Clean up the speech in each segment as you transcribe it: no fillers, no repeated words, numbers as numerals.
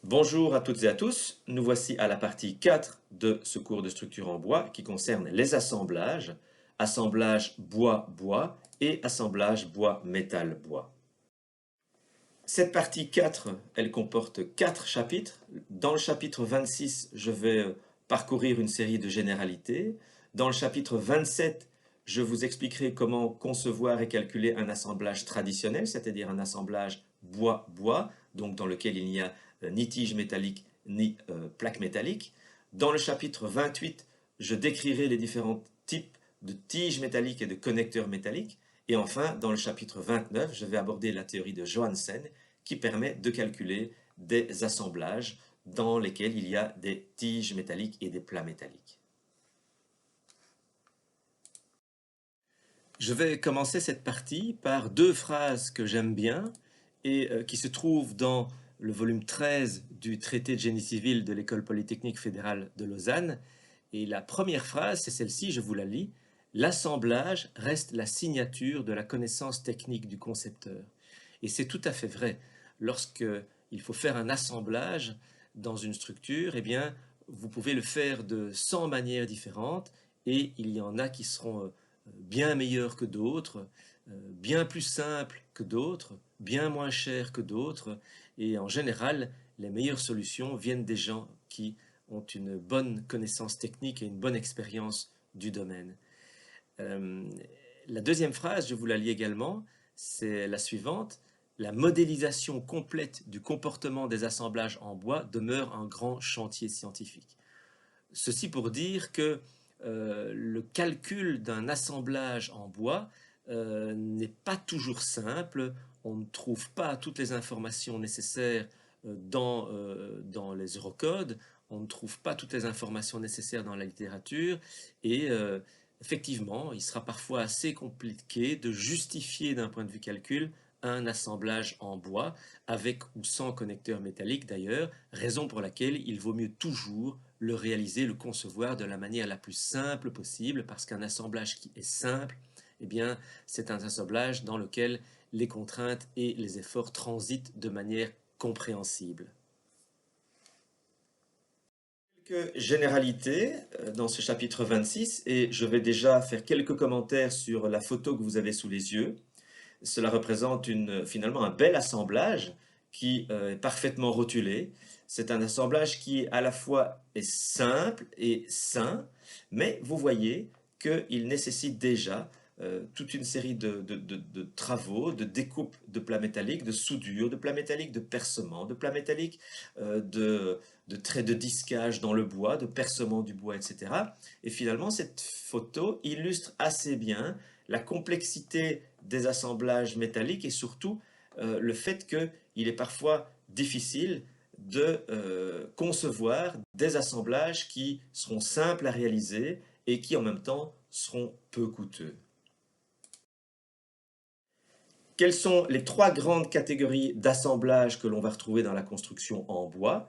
Bonjour à toutes et à tous, nous voici à la partie 4 de ce cours de structure en bois qui concerne les assemblages, assemblage bois-bois et assemblage bois-métal-bois. Cette partie 4, elle comporte 4 chapitres. Dans le chapitre 26, je vais parcourir une série de généralités. Dans le chapitre 27, je vous expliquerai comment concevoir et calculer un assemblage traditionnel, c'est-à-dire un assemblage bois-bois, donc dans lequel il n'y a ni tige métallique ni plaque métallique. Dans le chapitre 28, je décrirai les différents types de tiges métalliques et de connecteurs métalliques. Et enfin, dans le chapitre 29, je vais aborder la théorie de Johansen qui permet de calculer des assemblages dans lesquels il y a des tiges métalliques et des plats métalliques. Je vais commencer cette partie par deux phrases que j'aime bien et qui se trouvent dans le volume 13 du traité de génie civil de l'École polytechnique fédérale de Lausanne. Et la première phrase, c'est celle-ci, je vous la lis. L'assemblage reste la signature de la connaissance technique du concepteur. Et c'est tout à fait vrai. Lorsqu'il faut faire un assemblage dans une structure, eh bien, vous pouvez le faire de 100 manières différentes et il y en a qui seront bien meilleures que d'autres, bien plus simples que d'autres, bien moins chères que d'autres. Et en général, les meilleures solutions viennent des gens qui ont une bonne connaissance technique et une bonne expérience du domaine. La deuxième phrase, je vous la lis également, c'est la suivante. La modélisation complète du comportement des assemblages en bois demeure un grand chantier scientifique. Ceci pour dire que le calcul d'un assemblage en bois n'est pas toujours simple. On ne trouve pas toutes les informations nécessaires dans les eurocodes. On ne trouve pas toutes les informations nécessaires dans la littérature. Et effectivement, il sera parfois assez compliqué de justifier d'un point de vue calcul un assemblage en bois, avec ou sans connecteur métallique d'ailleurs, raison pour laquelle il vaut mieux toujours le réaliser, le concevoir de la manière la plus simple possible, parce qu'un assemblage qui est simple, eh bien, c'est un assemblage dans lequel les contraintes et les efforts transitent de manière compréhensible. Quelques généralités dans ce chapitre 26, et je vais déjà faire quelques commentaires sur la photo que vous avez sous les yeux. Cela représente finalement un bel assemblage qui est parfaitement rotulé. C'est un assemblage qui à la fois est simple et sain, mais vous voyez qu'il nécessite déjà toute une série de travaux, de découpe de plats métalliques, de soudure de plats métalliques, de percement de plats métalliques, de traits de disquage dans le bois, de percement du bois, etc. Et finalement, cette photo illustre assez bien la complexité des assemblages métalliques et surtout le fait qu'il est parfois difficile de concevoir des assemblages qui seront simples à réaliser et qui en même temps seront peu coûteux. Quelles sont les trois grandes catégories d'assemblages que l'on va retrouver dans la construction en bois?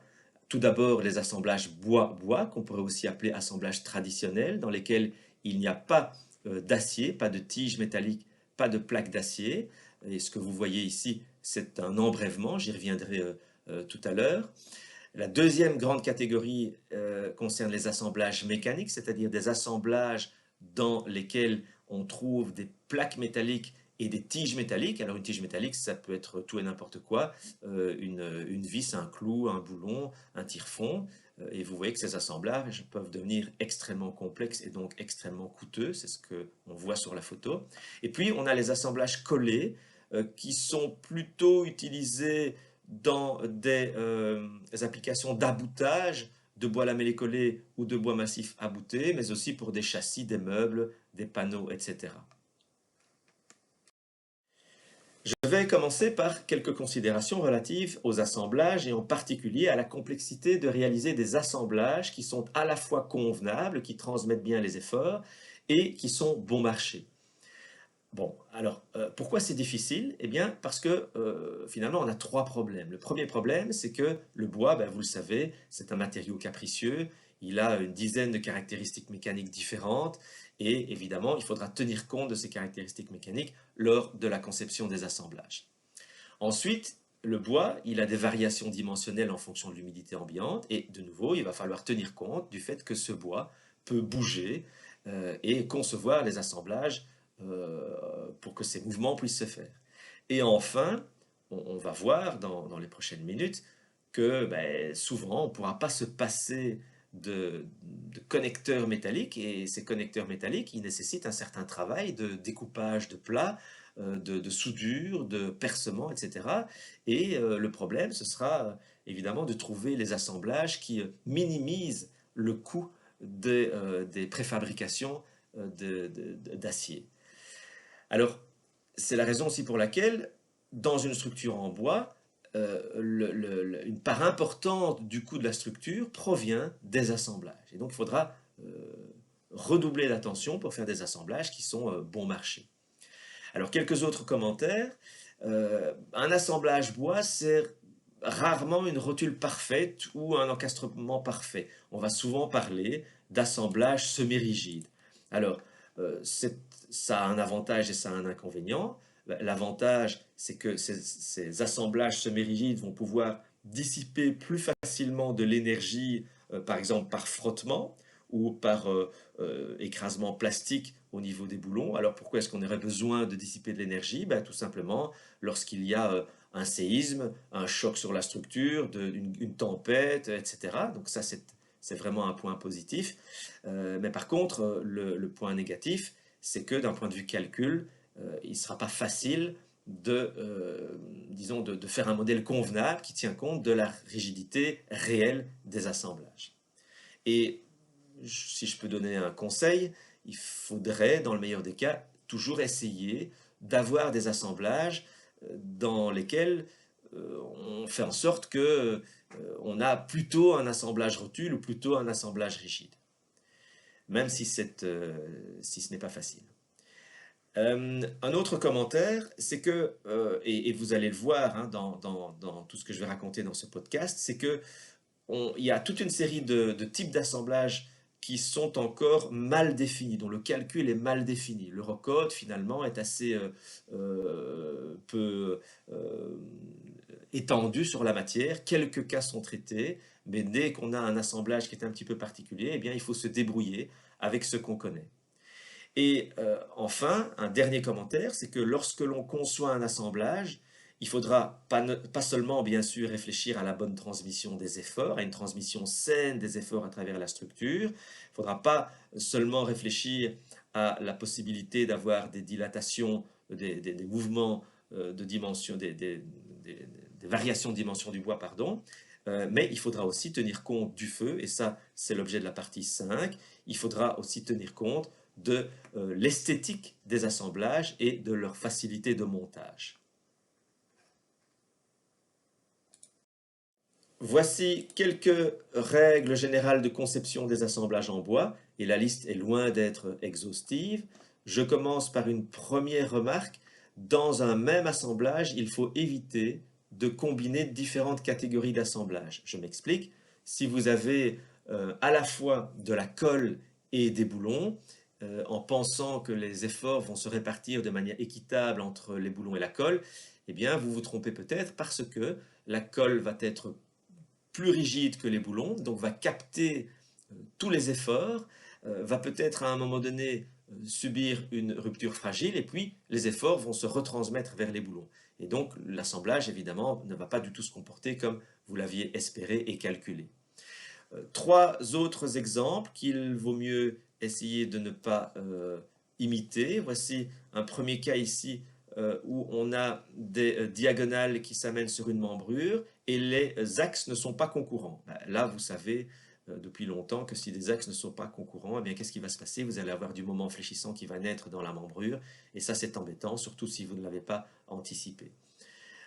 Tout d'abord, les assemblages bois-bois, qu'on pourrait aussi appeler assemblages traditionnels, dans lesquels il n'y a pas d'acier, pas de tige métallique, pas de plaque d'acier. Et ce que vous voyez ici, c'est un embrèvement, j'y reviendrai tout à l'heure. La deuxième grande catégorie concerne les assemblages mécaniques, c'est-à-dire des assemblages dans lesquels on trouve des plaques métalliques et des tiges métalliques. Alors une tige métallique, ça peut être tout et n'importe quoi, une vis, un clou, un boulon, un tire-fond. Et vous voyez que ces assemblages peuvent devenir extrêmement complexes et donc extrêmement coûteux. C'est ce qu'on voit sur la photo. Et puis on a les assemblages collés qui sont plutôt utilisés dans des applications d'aboutage de bois lamellé collé ou de bois massif abouté, mais aussi pour des châssis, des meubles, des panneaux, etc. Je vais commencer par quelques considérations relatives aux assemblages et en particulier à la complexité de réaliser des assemblages qui sont à la fois convenables, qui transmettent bien les efforts et qui sont bon marché. Bon, alors, pourquoi c'est difficile? Eh bien, parce que finalement, on a trois problèmes. Le premier problème, c'est que le bois, ben, vous le savez, c'est un matériau capricieux. Il a une dizaine de caractéristiques mécaniques différentes. Et évidemment, il faudra tenir compte de ces caractéristiques mécaniques lors de la conception des assemblages. Ensuite, le bois, il a des variations dimensionnelles en fonction de l'humidité ambiante, et de nouveau, il va falloir tenir compte du fait que ce bois peut bouger et concevoir les assemblages pour que ces mouvements puissent se faire. Et enfin, on va voir dans les prochaines minutes que ben, souvent, on ne pourra pas se passer de connecteurs métalliques, et ces connecteurs métalliques, ils nécessitent un certain travail de découpage de plats, de soudure, de percement, etc. Et le problème, ce sera évidemment de trouver les assemblages qui minimisent le coût des préfabrications d'acier. Alors, c'est la raison aussi pour laquelle, dans une structure en bois, une part importante du coût de la structure provient des assemblages. Et donc, il faudra redoubler d'attention pour faire des assemblages qui sont bon marché. Alors, quelques autres commentaires. Un assemblage bois, c'est rarement une rotule parfaite ou un encastrement parfait. On va souvent parler d'assemblage semi-rigide. Alors, ça a un avantage et ça a un inconvénient. L'avantage, c'est que ces assemblages semi-rigides vont pouvoir dissiper plus facilement de l'énergie, par exemple par frottement ou par écrasement plastique au niveau des boulons. Alors pourquoi est-ce qu'on aurait besoin de dissiper de l'énergie? Ben, tout simplement lorsqu'il y a un séisme, un choc sur la structure, une tempête, etc. Donc ça, c'est vraiment un point positif. Mais par contre, le point négatif, c'est que d'un point de vue calcul, il ne sera pas facile disons de faire un modèle convenable qui tient compte de la rigidité réelle des assemblages. Et si je peux donner un conseil, il faudrait, dans le meilleur des cas, toujours essayer d'avoir des assemblages dans lesquels on fait en sorte que on a plutôt un assemblage rotule ou plutôt un assemblage rigide, même si ce n'est pas facile. Un autre commentaire, c'est que, et vous allez le voir hein, dans tout ce que je vais raconter dans ce podcast, c'est que il y a toute une série de types d'assemblage qui sont encore mal définis, dont le calcul est mal défini. L'Eurocode, finalement, est assez peu étendu sur la matière. Quelques cas sont traités, mais dès qu'on a un assemblage qui est un petit peu particulier, eh bien, il faut se débrouiller avec ce qu'on connaît. Et enfin, un dernier commentaire, c'est que lorsque l'on conçoit un assemblage, il faudra pas seulement, bien sûr, réfléchir à la bonne transmission des efforts, à une transmission saine des efforts à travers la structure. Il ne faudra pas seulement réfléchir à la possibilité d'avoir des dilatations, des mouvements de dimension, des variations de dimension du bois, pardon, mais il faudra aussi tenir compte du feu, et ça, c'est l'objet de la partie 5. Il faudra aussi tenir compte de l'esthétique des assemblages et de leur facilité de montage. Voici quelques règles générales de conception des assemblages en bois, et la liste est loin d'être exhaustive. Je commence par une première remarque. Dans un même assemblage, il faut éviter de combiner différentes catégories d'assemblage. Je m'explique. Si vous avez à la fois de la colle et des boulons, en pensant que les efforts vont se répartir de manière équitable entre les boulons et la colle, eh bien, vous vous trompez peut-être parce que la colle va être plus rigide que les boulons, donc va capter tous les efforts, va peut-être à un moment donné subir une rupture fragile, et puis les efforts vont se retransmettre vers les boulons. Et donc l'assemblage, évidemment, ne va pas du tout se comporter comme vous l'aviez espéré et calculé. Trois autres exemples qu'il vaut mieux essayer de ne pas imiter. Voici un premier cas ici où on a des diagonales qui s'amènent sur une membrure et les axes ne sont pas concurrents. Là, vous savez depuis longtemps que si les axes ne sont pas concurrents, eh bien, qu'est-ce qui va se passer? Vous allez avoir du moment fléchissant qui va naître dans la membrure, et ça, c'est embêtant, surtout si vous ne l'avez pas anticipé.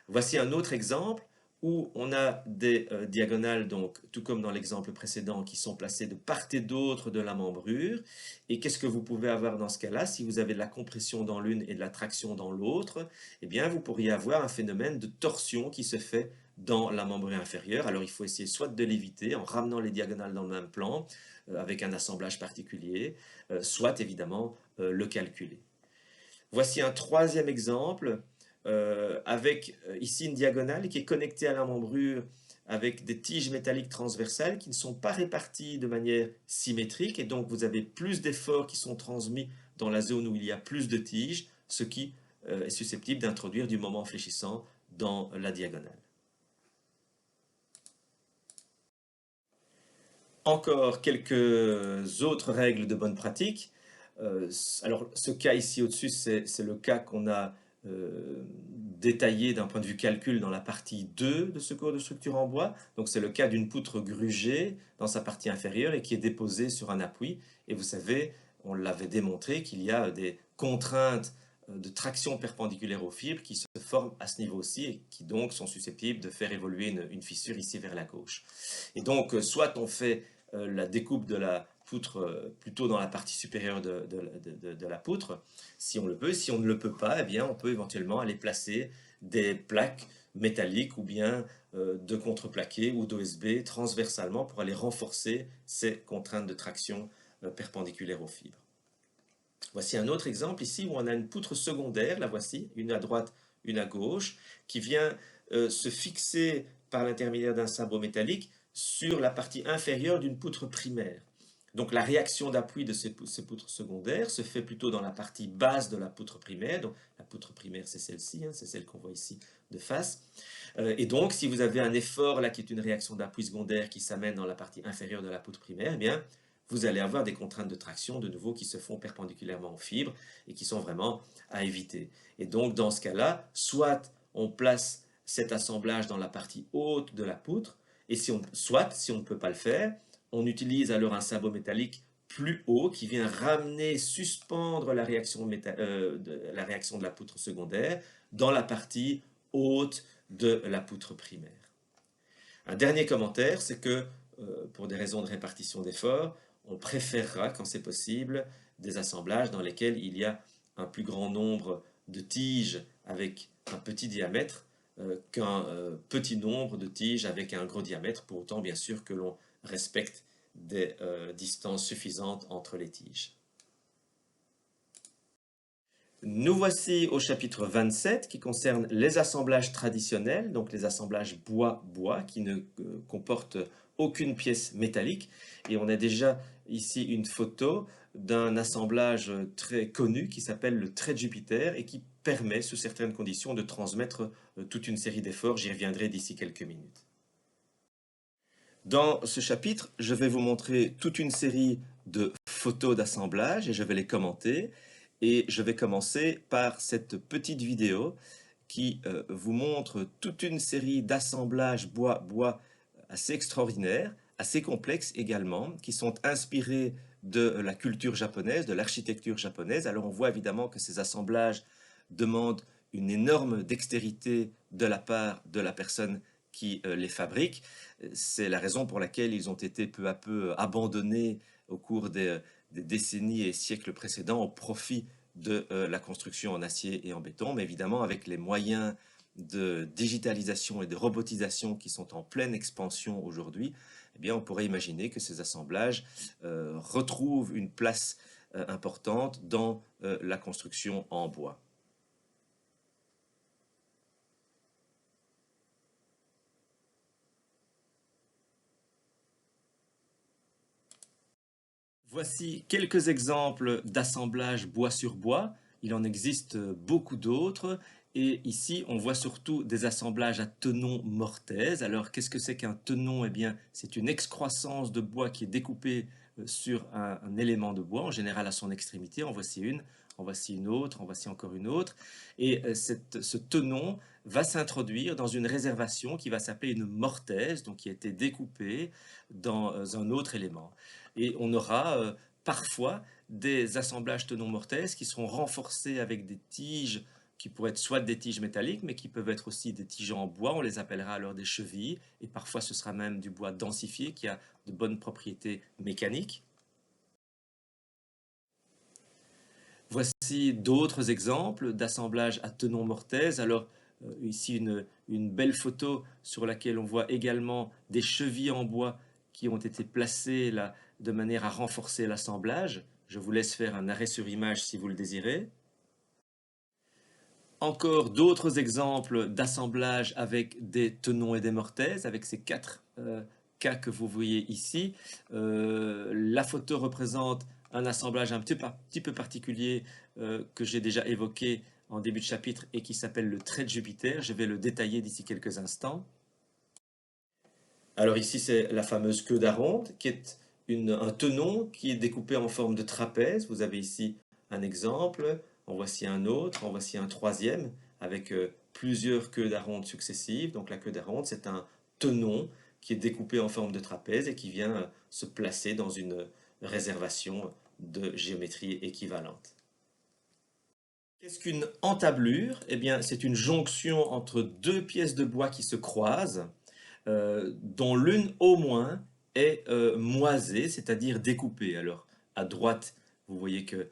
Voici un autre exemple où on a des diagonales, donc tout comme dans l'exemple précédent, qui sont placées de part et d'autre de la membrure. Et qu'est-ce que vous pouvez avoir dans ce cas-là? Si vous avez de la compression dans l'une et de la traction dans l'autre, eh bien vous pourriez avoir un phénomène de torsion qui se fait dans la membrure inférieure. Alors il faut essayer soit de l'éviter en ramenant les diagonales dans le même plan, avec un assemblage particulier, soit évidemment le calculer. Voici un troisième exemple avec ici une diagonale qui est connectée à la membrure avec des tiges métalliques transversales qui ne sont pas réparties de manière symétrique, et donc vous avez plus d'efforts qui sont transmis dans la zone où il y a plus de tiges, ce qui est susceptible d'introduire du moment fléchissant dans la diagonale. Encore quelques autres règles de bonne pratique. Alors, ce cas ici au-dessus, c'est le cas qu'on a détaillé d'un point de vue calcul dans la partie 2 de ce cours de structure en bois. Donc, c'est le cas d'une poutre grugée dans sa partie inférieure et qui est déposée sur un appui. Et vous savez, on l'avait démontré qu'il y a des contraintes de traction perpendiculaire aux fibres qui se forment à ce niveau-ci et qui donc sont susceptibles de faire évoluer une fissure ici vers la gauche. Et donc, soit on fait la découpe de la poutre plutôt dans la partie supérieure de la poutre, si on le peut. Si on ne le peut pas, eh bien, on peut éventuellement aller placer des plaques métalliques ou bien de contreplaqué ou d'OSB transversalement pour aller renforcer ces contraintes de traction perpendiculaires aux fibres. Voici un autre exemple ici où on a une poutre secondaire, la voici, une à droite, une à gauche, qui vient se fixer par l'intermédiaire d'un sabot métallique sur la partie inférieure d'une poutre primaire. Donc la réaction d'appui de ces poutres secondaires se fait plutôt dans la partie basse de la poutre primaire. Donc la poutre primaire, c'est celle-ci, c'est celle qu'on voit ici de face. Et donc si vous avez un effort là qui est une réaction d'appui secondaire qui s'amène dans la partie inférieure de la poutre primaire, eh bien vous allez avoir des contraintes de traction de nouveau qui se font perpendiculairement aux fibres et qui sont vraiment à éviter. Et donc dans ce cas-là, soit on place cet assemblage dans la partie haute de la poutre, et soit, si on ne peut pas le faire, on utilise alors un sabot métallique plus haut qui vient ramener, suspendre la réaction de la poutre secondaire dans la partie haute de la poutre primaire. Un dernier commentaire, c'est que pour des raisons de répartition d'efforts, on préférera, quand c'est possible, des assemblages dans lesquels il y a un plus grand nombre de tiges avec un petit diamètre qu'un petit nombre de tiges avec un gros diamètre, pour autant bien sûr que l'on respecte des distances suffisantes entre les tiges. Nous voici au chapitre 27 qui concerne les assemblages traditionnels, donc les assemblages bois-bois qui ne comportent aucune pièce métallique. Et on a déjà ici une photo d'un assemblage très connu qui s'appelle le trait de Jupiter et qui permet, sous certaines conditions, de transmettre toute une série d'efforts. J'y reviendrai d'ici quelques minutes. Dans ce chapitre, je vais vous montrer toute une série de photos d'assemblage et je vais les commenter. Et je vais commencer par cette petite vidéo qui vous montre toute une série d'assemblages bois assez extraordinaires, assez complexes également, qui sont inspirés de la culture japonaise, de l'architecture japonaise. Alors on voit évidemment que ces assemblages demandent une énorme dextérité de la part de la personne qui les fabrique. C'est la raison pour laquelle ils ont été peu à peu abandonnés au cours des décennies et siècles précédents au profit de la construction en acier et en béton, mais évidemment avec les moyens de digitalisation et de robotisation qui sont en pleine expansion aujourd'hui, eh bien on pourrait imaginer que ces assemblages retrouvent une place importante dans la construction en bois. Voici quelques exemples d'assemblage bois sur bois. Il en existe beaucoup d'autres. Et ici, on voit surtout des assemblages à tenon mortaise. Alors, qu'est-ce que c'est qu'un tenon? Eh bien, c'est une excroissance de bois qui est découpée sur un élément de bois, en général à son extrémité. En voici une autre, en voici encore une autre. Et ce tenon va s'introduire dans une réservation qui va s'appeler une mortaise, donc qui a été découpée dans un autre élément. Et on aura parfois des assemblages tenon-mortaise qui seront renforcés avec des tiges qui pourraient être soit des tiges métalliques, mais qui peuvent être aussi des tiges en bois, on les appellera alors des chevilles, et parfois ce sera même du bois densifié qui a de bonnes propriétés mécaniques. Voici d'autres exemples d'assemblage à tenon-mortaise. Alors ici une belle photo sur laquelle on voit également des chevilles en bois qui ont été placées là de manière à renforcer l'assemblage. Je vous laisse faire un arrêt sur image si vous le désirez. Encore d'autres exemples d'assemblage avec des tenons et des mortaises, avec ces quatre cas que vous voyez ici. La photo représente un assemblage un petit peu particulier que j'ai déjà évoqué en début de chapitre et qui s'appelle le trait de Jupiter. Je vais le détailler d'ici quelques instants. Alors ici, c'est la fameuse queue d'aronde, qui est un tenon qui est découpé en forme de trapèze. Vous avez ici un exemple, en voici un autre, en voici un troisième, avec plusieurs queues d'aronde successives. Donc la queue d'aronde, c'est un tenon qui est découpé en forme de trapèze et qui vient se placer dans une réservation de géométrie équivalente. Qu'est-ce qu'une entablure? Eh bien, c'est une jonction entre deux pièces de bois qui se croisent, dont l'une au moins est moisée, c'est-à-dire découpée. Alors, à droite, vous voyez que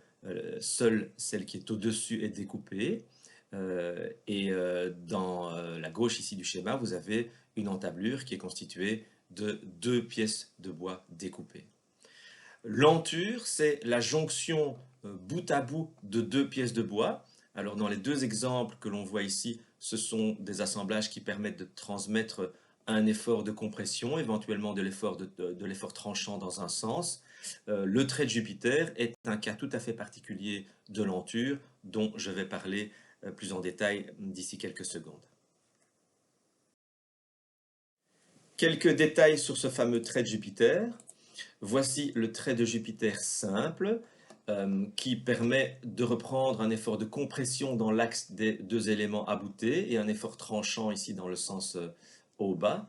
seule celle qui est au-dessus est découpée. Dans la gauche ici du schéma, vous avez une entablure qui est constituée de deux pièces de bois découpées. L'enture, c'est la jonction bout à bout de deux pièces de bois. Alors dans les deux exemples que l'on voit ici, ce sont des assemblages qui permettent de transmettre un effort de compression, éventuellement de l'effort tranchant dans un sens. Le trait de Jupiter est un cas tout à fait particulier de l'enture dont je vais parler plus en détail d'ici quelques secondes. Quelques détails sur ce fameux trait de Jupiter. Voici le trait de Jupiter simple qui permet de reprendre un effort de compression dans l'axe des deux éléments aboutés et un effort tranchant ici dans le sens haut-bas.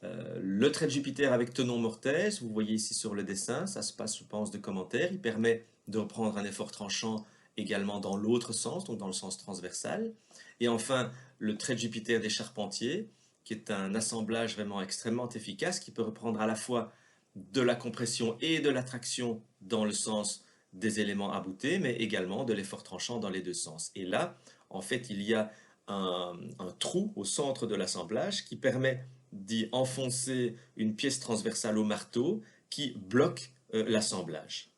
Le trait de Jupiter avec tenon mortaise, vous voyez ici sur le dessin, ça se passe, je pense, de commentaires. Il permet de reprendre un effort tranchant également dans l'autre sens, donc dans le sens transversal. Et enfin, le trait de Jupiter des charpentiers, qui est un assemblage vraiment extrêmement efficace, qui peut reprendre à la fois de la compression et de la traction dans le sens des éléments aboutés, mais également de l'effort tranchant dans les deux sens. Et là, en fait, il y a un trou au centre de l'assemblage qui permet d'y enfoncer une pièce transversale au marteau qui bloque l'assemblage.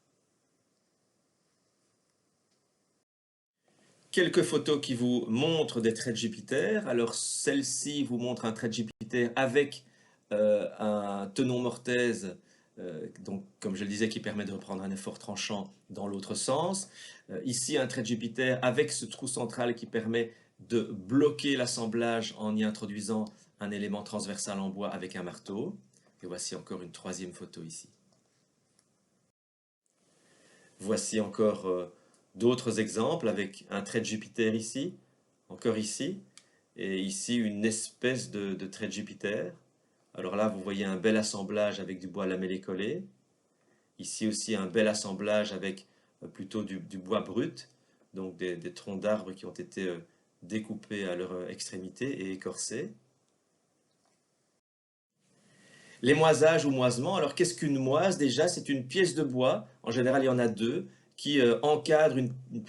Quelques photos qui vous montrent des traits de Jupiter. Alors celle-ci vous montre un trait de Jupiter avec un tenon mortaise, donc comme je le disais, qui permet de reprendre un effort tranchant dans l'autre sens. Ici un trait de Jupiter avec ce trou central qui permet de bloquer l'assemblage en y introduisant un élément transversal en bois avec un marteau. Et voici encore une troisième photo ici. Voici encore d'autres exemples avec un trait de Jupiter ici, encore ici, et ici une espèce de trait de Jupiter. Alors là, vous voyez un bel assemblage avec du bois lamellé collé. Ici aussi un bel assemblage avec plutôt du bois brut, donc des troncs d'arbres qui ont été découpés à leur extrémité et écorcés. Les moisages ou moisements, alors qu'est-ce qu'une moise? Déjà, c'est une pièce de bois, en général il y en a deux, qui encadre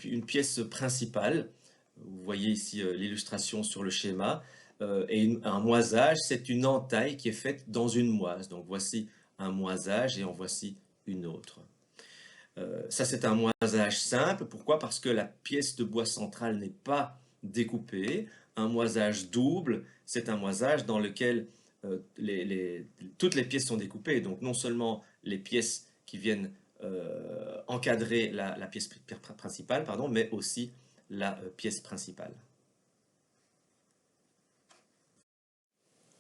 une pièce principale. Vous voyez ici l'illustration sur le schéma. Un moisage, c'est une entaille qui est faite dans une moise. Donc voici un moisage et en voici une autre. Ça, c'est un moisage simple. Pourquoi? Parce que la pièce de bois centrale n'est pas découpée. Un moisage double, c'est un moisage dans lequel toutes les pièces sont découpées. Donc non seulement les pièces qui viennent encadrer la pièce principale, pardon, mais aussi la pièce principale.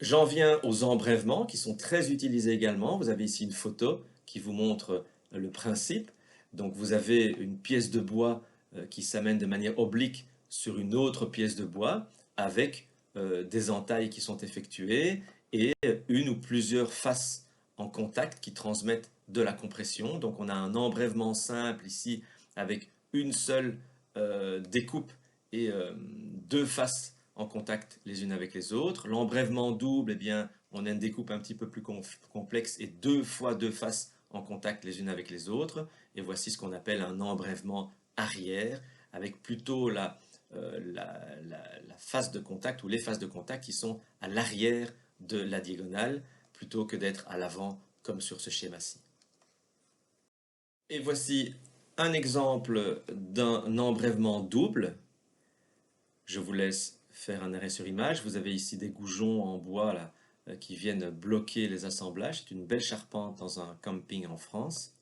J'en viens aux embrèvements qui sont très utilisés également. Vous avez ici une photo qui vous montre le principe. Donc vous avez une pièce de bois qui s'amène de manière oblique sur une autre pièce de bois avec des entailles qui sont effectuées et une ou plusieurs faces en contact qui transmettent de la compression. Donc on a un embrèvement simple ici avec une seule découpe et deux faces en contact les unes avec les autres. L'embrèvement double, eh bien, on a une découpe un petit peu plus complexe et deux fois deux faces en contact les unes avec les autres. Et voici ce qu'on appelle un embrèvement arrière, avec plutôt la face de contact ou les faces de contact qui sont à l'arrière de la diagonale, plutôt que d'être à l'avant comme sur ce schéma-ci. Et voici un exemple d'un embrèvement double. Je vous laisse faire un arrêt sur image. Vous avez ici des goujons en bois là, qui viennent bloquer les assemblages. C'est une belle charpente dans un camping en France.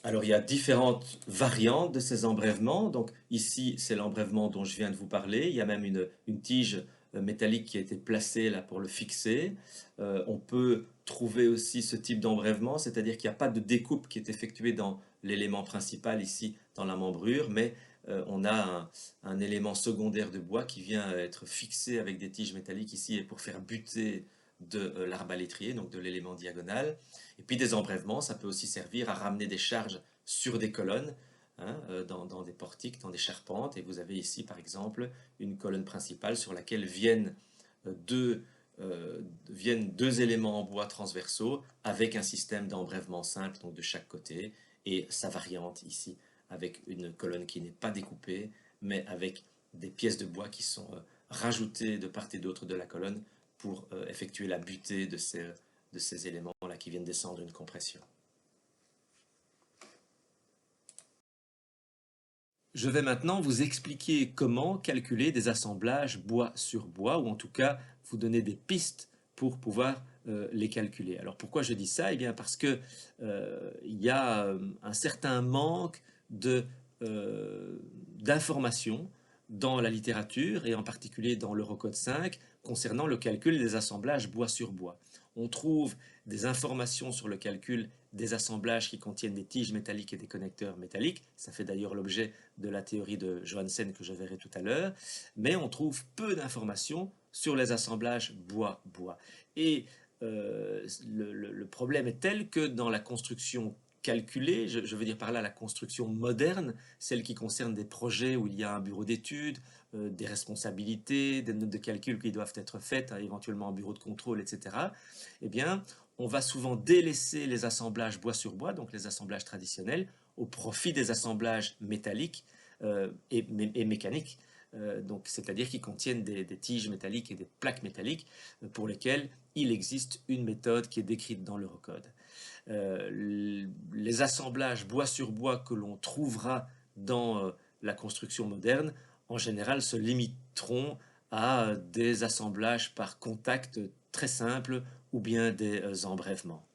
Alors, il y a différentes variantes de ces embrèvements. Donc, ici, c'est l'embrèvement dont je viens de vous parler. Il y a même une tige métallique qui a été placée là pour le fixer. On peut trouver aussi ce type d'embrèvement, c'est-à-dire qu'il n'y a pas de découpe qui est effectuée dans l'élément principal, ici, dans la membrure, mais on a un élément secondaire de bois qui vient être fixé avec des tiges métalliques ici pour faire buter de l'arbalétrier, donc de l'élément diagonal. Et puis des embrèvements, ça peut aussi servir à ramener des charges sur des colonnes, hein, dans des portiques, dans des charpentes. Et vous avez ici, par exemple, une colonne principale sur laquelle deux, viennent deux éléments en bois transversaux avec un système d'embrèvement simple, donc de chaque côté, et sa variante ici, avec une colonne qui n'est pas découpée, mais avec des pièces de bois qui sont rajoutées de part et d'autre de la colonne pour effectuer la butée de ces éléments-là qui viennent descendre une compression. Je vais maintenant vous expliquer comment calculer des assemblages bois sur bois, ou en tout cas vous donner des pistes pour pouvoir les calculer. Alors pourquoi je dis ça? Eh bien parce que il y a un certain manque d'informations dans la littérature, et en particulier dans l'Eurocode 5, concernant le calcul des assemblages bois sur bois. On trouve des informations sur le calcul des assemblages qui contiennent des tiges métalliques et des connecteurs métalliques. Ça fait d'ailleurs l'objet de la théorie de Johansen que je verrai tout à l'heure. Mais on trouve peu d'informations sur les assemblages bois-bois. Et le problème est tel que dans la construction calculée, je veux dire par là la construction moderne, celle qui concerne des projets où il y a un bureau d'études, des responsabilités, des notes de calcul qui doivent être faites, hein, éventuellement un bureau de contrôle, etc., eh bien, on va souvent délaisser les assemblages bois sur bois, donc les assemblages traditionnels, au profit des assemblages métalliques et mécaniques, donc c'est-à-dire qui contiennent des tiges métalliques et des plaques métalliques pour lesquelles il existe une méthode qui est décrite dans l'Eurocode. Les assemblages bois sur bois que l'on trouvera dans la construction moderne, en général, se limiteront à des assemblages par contact très simples ou bien des embrèvements.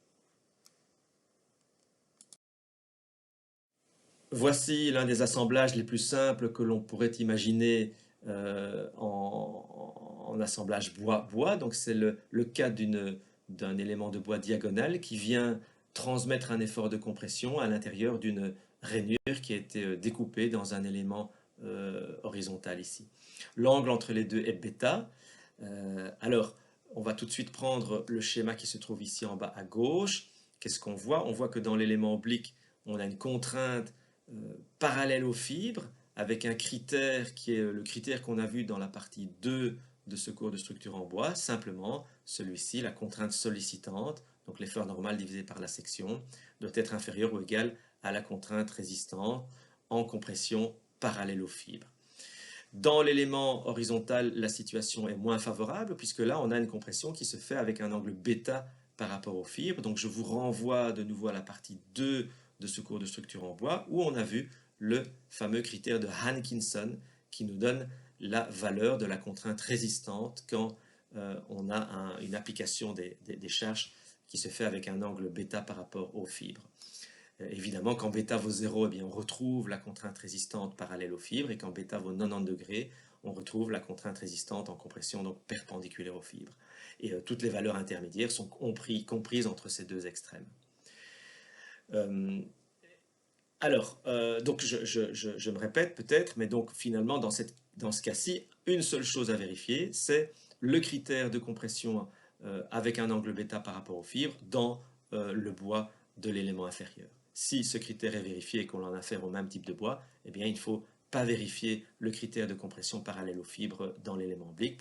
Voici l'un des assemblages les plus simples que l'on pourrait imaginer en assemblage bois-bois. Donc c'est le cas d'un élément de bois diagonal qui vient transmettre un effort de compression à l'intérieur d'une rainure qui a été découpée dans un élément horizontal ici. L'angle entre les deux est bêta. Alors, on va tout de suite prendre le schéma qui se trouve ici en bas à gauche. Qu'est-ce qu'on voit? On voit que dans l'élément oblique, on a une contrainte parallèle aux fibres, avec un critère qui est le critère qu'on a vu dans la partie 2 de ce cours de structure en bois, simplement celui-ci, la contrainte sollicitante, donc l'effort normal divisé par la section, doit être inférieur ou égal à la contrainte résistante en compression parallèle aux fibres. Dans l'élément horizontal, la situation est moins favorable, puisque là, on a une compression qui se fait avec un angle bêta par rapport aux fibres. Donc je vous renvoie de nouveau à la partie 2 de ce cours de structure en bois, où on a vu le fameux critère de Hankinson, qui nous donne la valeur de la contrainte résistante quand on a une application des charges qui se fait avec un angle bêta par rapport aux fibres. Évidemment, quand bêta vaut 0, eh bien, on retrouve la contrainte résistante parallèle aux fibres, et quand bêta vaut 90 degrés, on retrouve la contrainte résistante en compression, donc perpendiculaire aux fibres. Et toutes les valeurs intermédiaires sont comprises entre ces deux extrêmes. Donc je me répète peut-être, mais donc finalement, dans ce cas-ci, une seule chose à vérifier, c'est le critère de compression avec un angle bêta par rapport aux fibres dans le bois de l'élément inférieur. Si ce critère est vérifié et qu'on en a affaire au même type de bois, eh bien, il ne faut pas vérifier le critère de compression parallèle aux fibres dans l'élément oblique,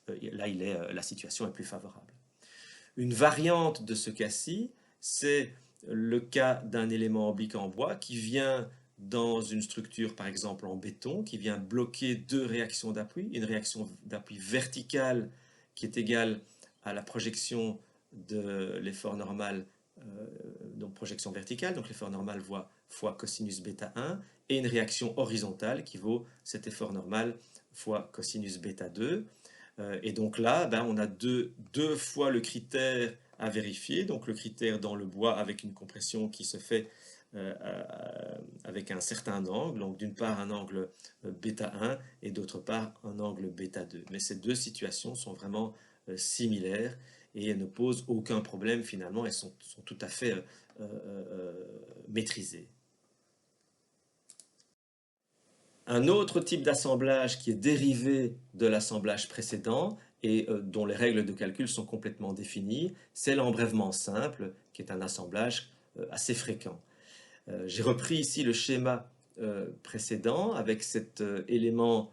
la situation est plus favorable. Une variante de ce cas-ci, c'est le cas d'un élément oblique en bois qui vient dans une structure, par exemple en béton, qui vient bloquer deux réactions d'appui, une réaction d'appui verticale qui est égale à la projection de l'effort normal, donc projection verticale, donc l'effort normal fois cosinus bêta 1, et une réaction horizontale qui vaut cet effort normal fois cosinus bêta 2. Et donc là, ben, on a deux fois le critère à vérifier, donc le critère dans le bois avec une compression qui se fait avec un certain angle, donc d'une part un angle bêta 1 et d'autre part un angle bêta 2. Mais ces deux situations sont vraiment similaires et elles ne posent aucun problème finalement, elles sont tout à fait maîtrisées. Un autre type d'assemblage qui est dérivé de l'assemblage précédent et dont les règles de calcul sont complètement définies, c'est l'embrèvement simple, qui est un assemblage assez fréquent. J'ai repris ici le schéma précédent avec cet élément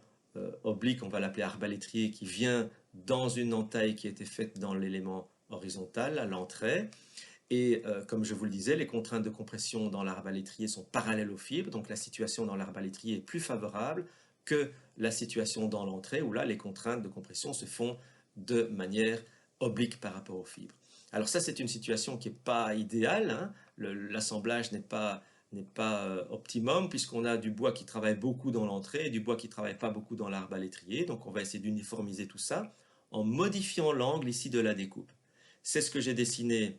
oblique, on va l'appeler arbalétrier, qui vient dans une entaille qui a été faite dans l'élément horizontal à l'entrée. Et comme je vous le disais, les contraintes de compression dans l'arbalétrier sont parallèles aux fibres, donc la situation dans l'arbalétrier est plus favorable que la situation dans l'entrée, où là, les contraintes de compression se font de manière oblique par rapport aux fibres. Alors ça, c'est une situation qui n'est pas idéale, hein. L'assemblage n'est pas optimum, puisqu'on a du bois qui travaille beaucoup dans l'entrée et du bois qui ne travaille pas beaucoup dans l'arbalétrier, donc on va essayer d'uniformiser tout ça en modifiant l'angle ici de la découpe. C'est ce que j'ai dessiné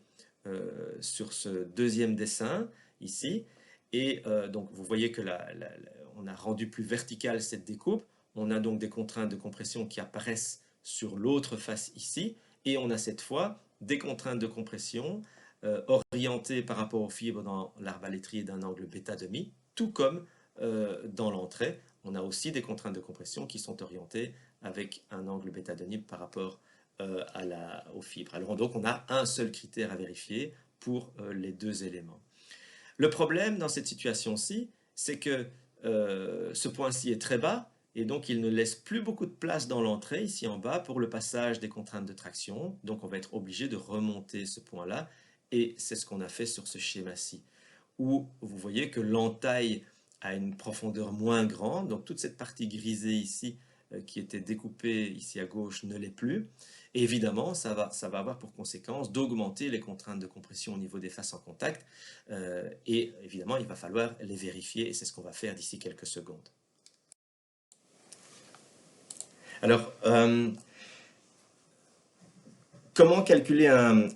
sur ce deuxième dessin ici, et donc vous voyez que on a rendu plus verticale cette découpe, on a donc des contraintes de compression qui apparaissent sur l'autre face ici, et on a cette fois des contraintes de compression orientées par rapport aux fibres dans l'arbalétrier d'un angle bêta demi, tout comme dans l'entrée, on a aussi des contraintes de compression qui sont orientées avec un angle bêta demi par rapport aux fibres. Alors donc on a un seul critère à vérifier pour les deux éléments. Le problème dans cette situation-ci, c'est que ce point-ci est très bas et donc il ne laisse plus beaucoup de place dans l'entrée ici en bas pour le passage des contraintes de traction. Donc on va être obligé de remonter ce point-là et c'est ce qu'on a fait sur ce schéma-ci, où vous voyez que l'entaille a une profondeur moins grande, donc toute cette partie grisée ici qui était découpée ici à gauche ne l'est plus. Et évidemment, ça va avoir pour conséquence d'augmenter les contraintes de compression au niveau des faces en contact. Et évidemment, il va falloir les vérifier et c'est ce qu'on va faire d'ici quelques secondes. Alors, comment calculer un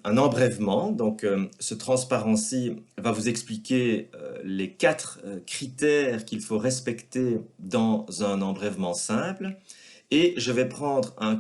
embrèvement? Donc, ce transparent-ci va vous expliquer les 4 critères qu'il faut respecter dans un embrèvement simple. Et je vais prendre un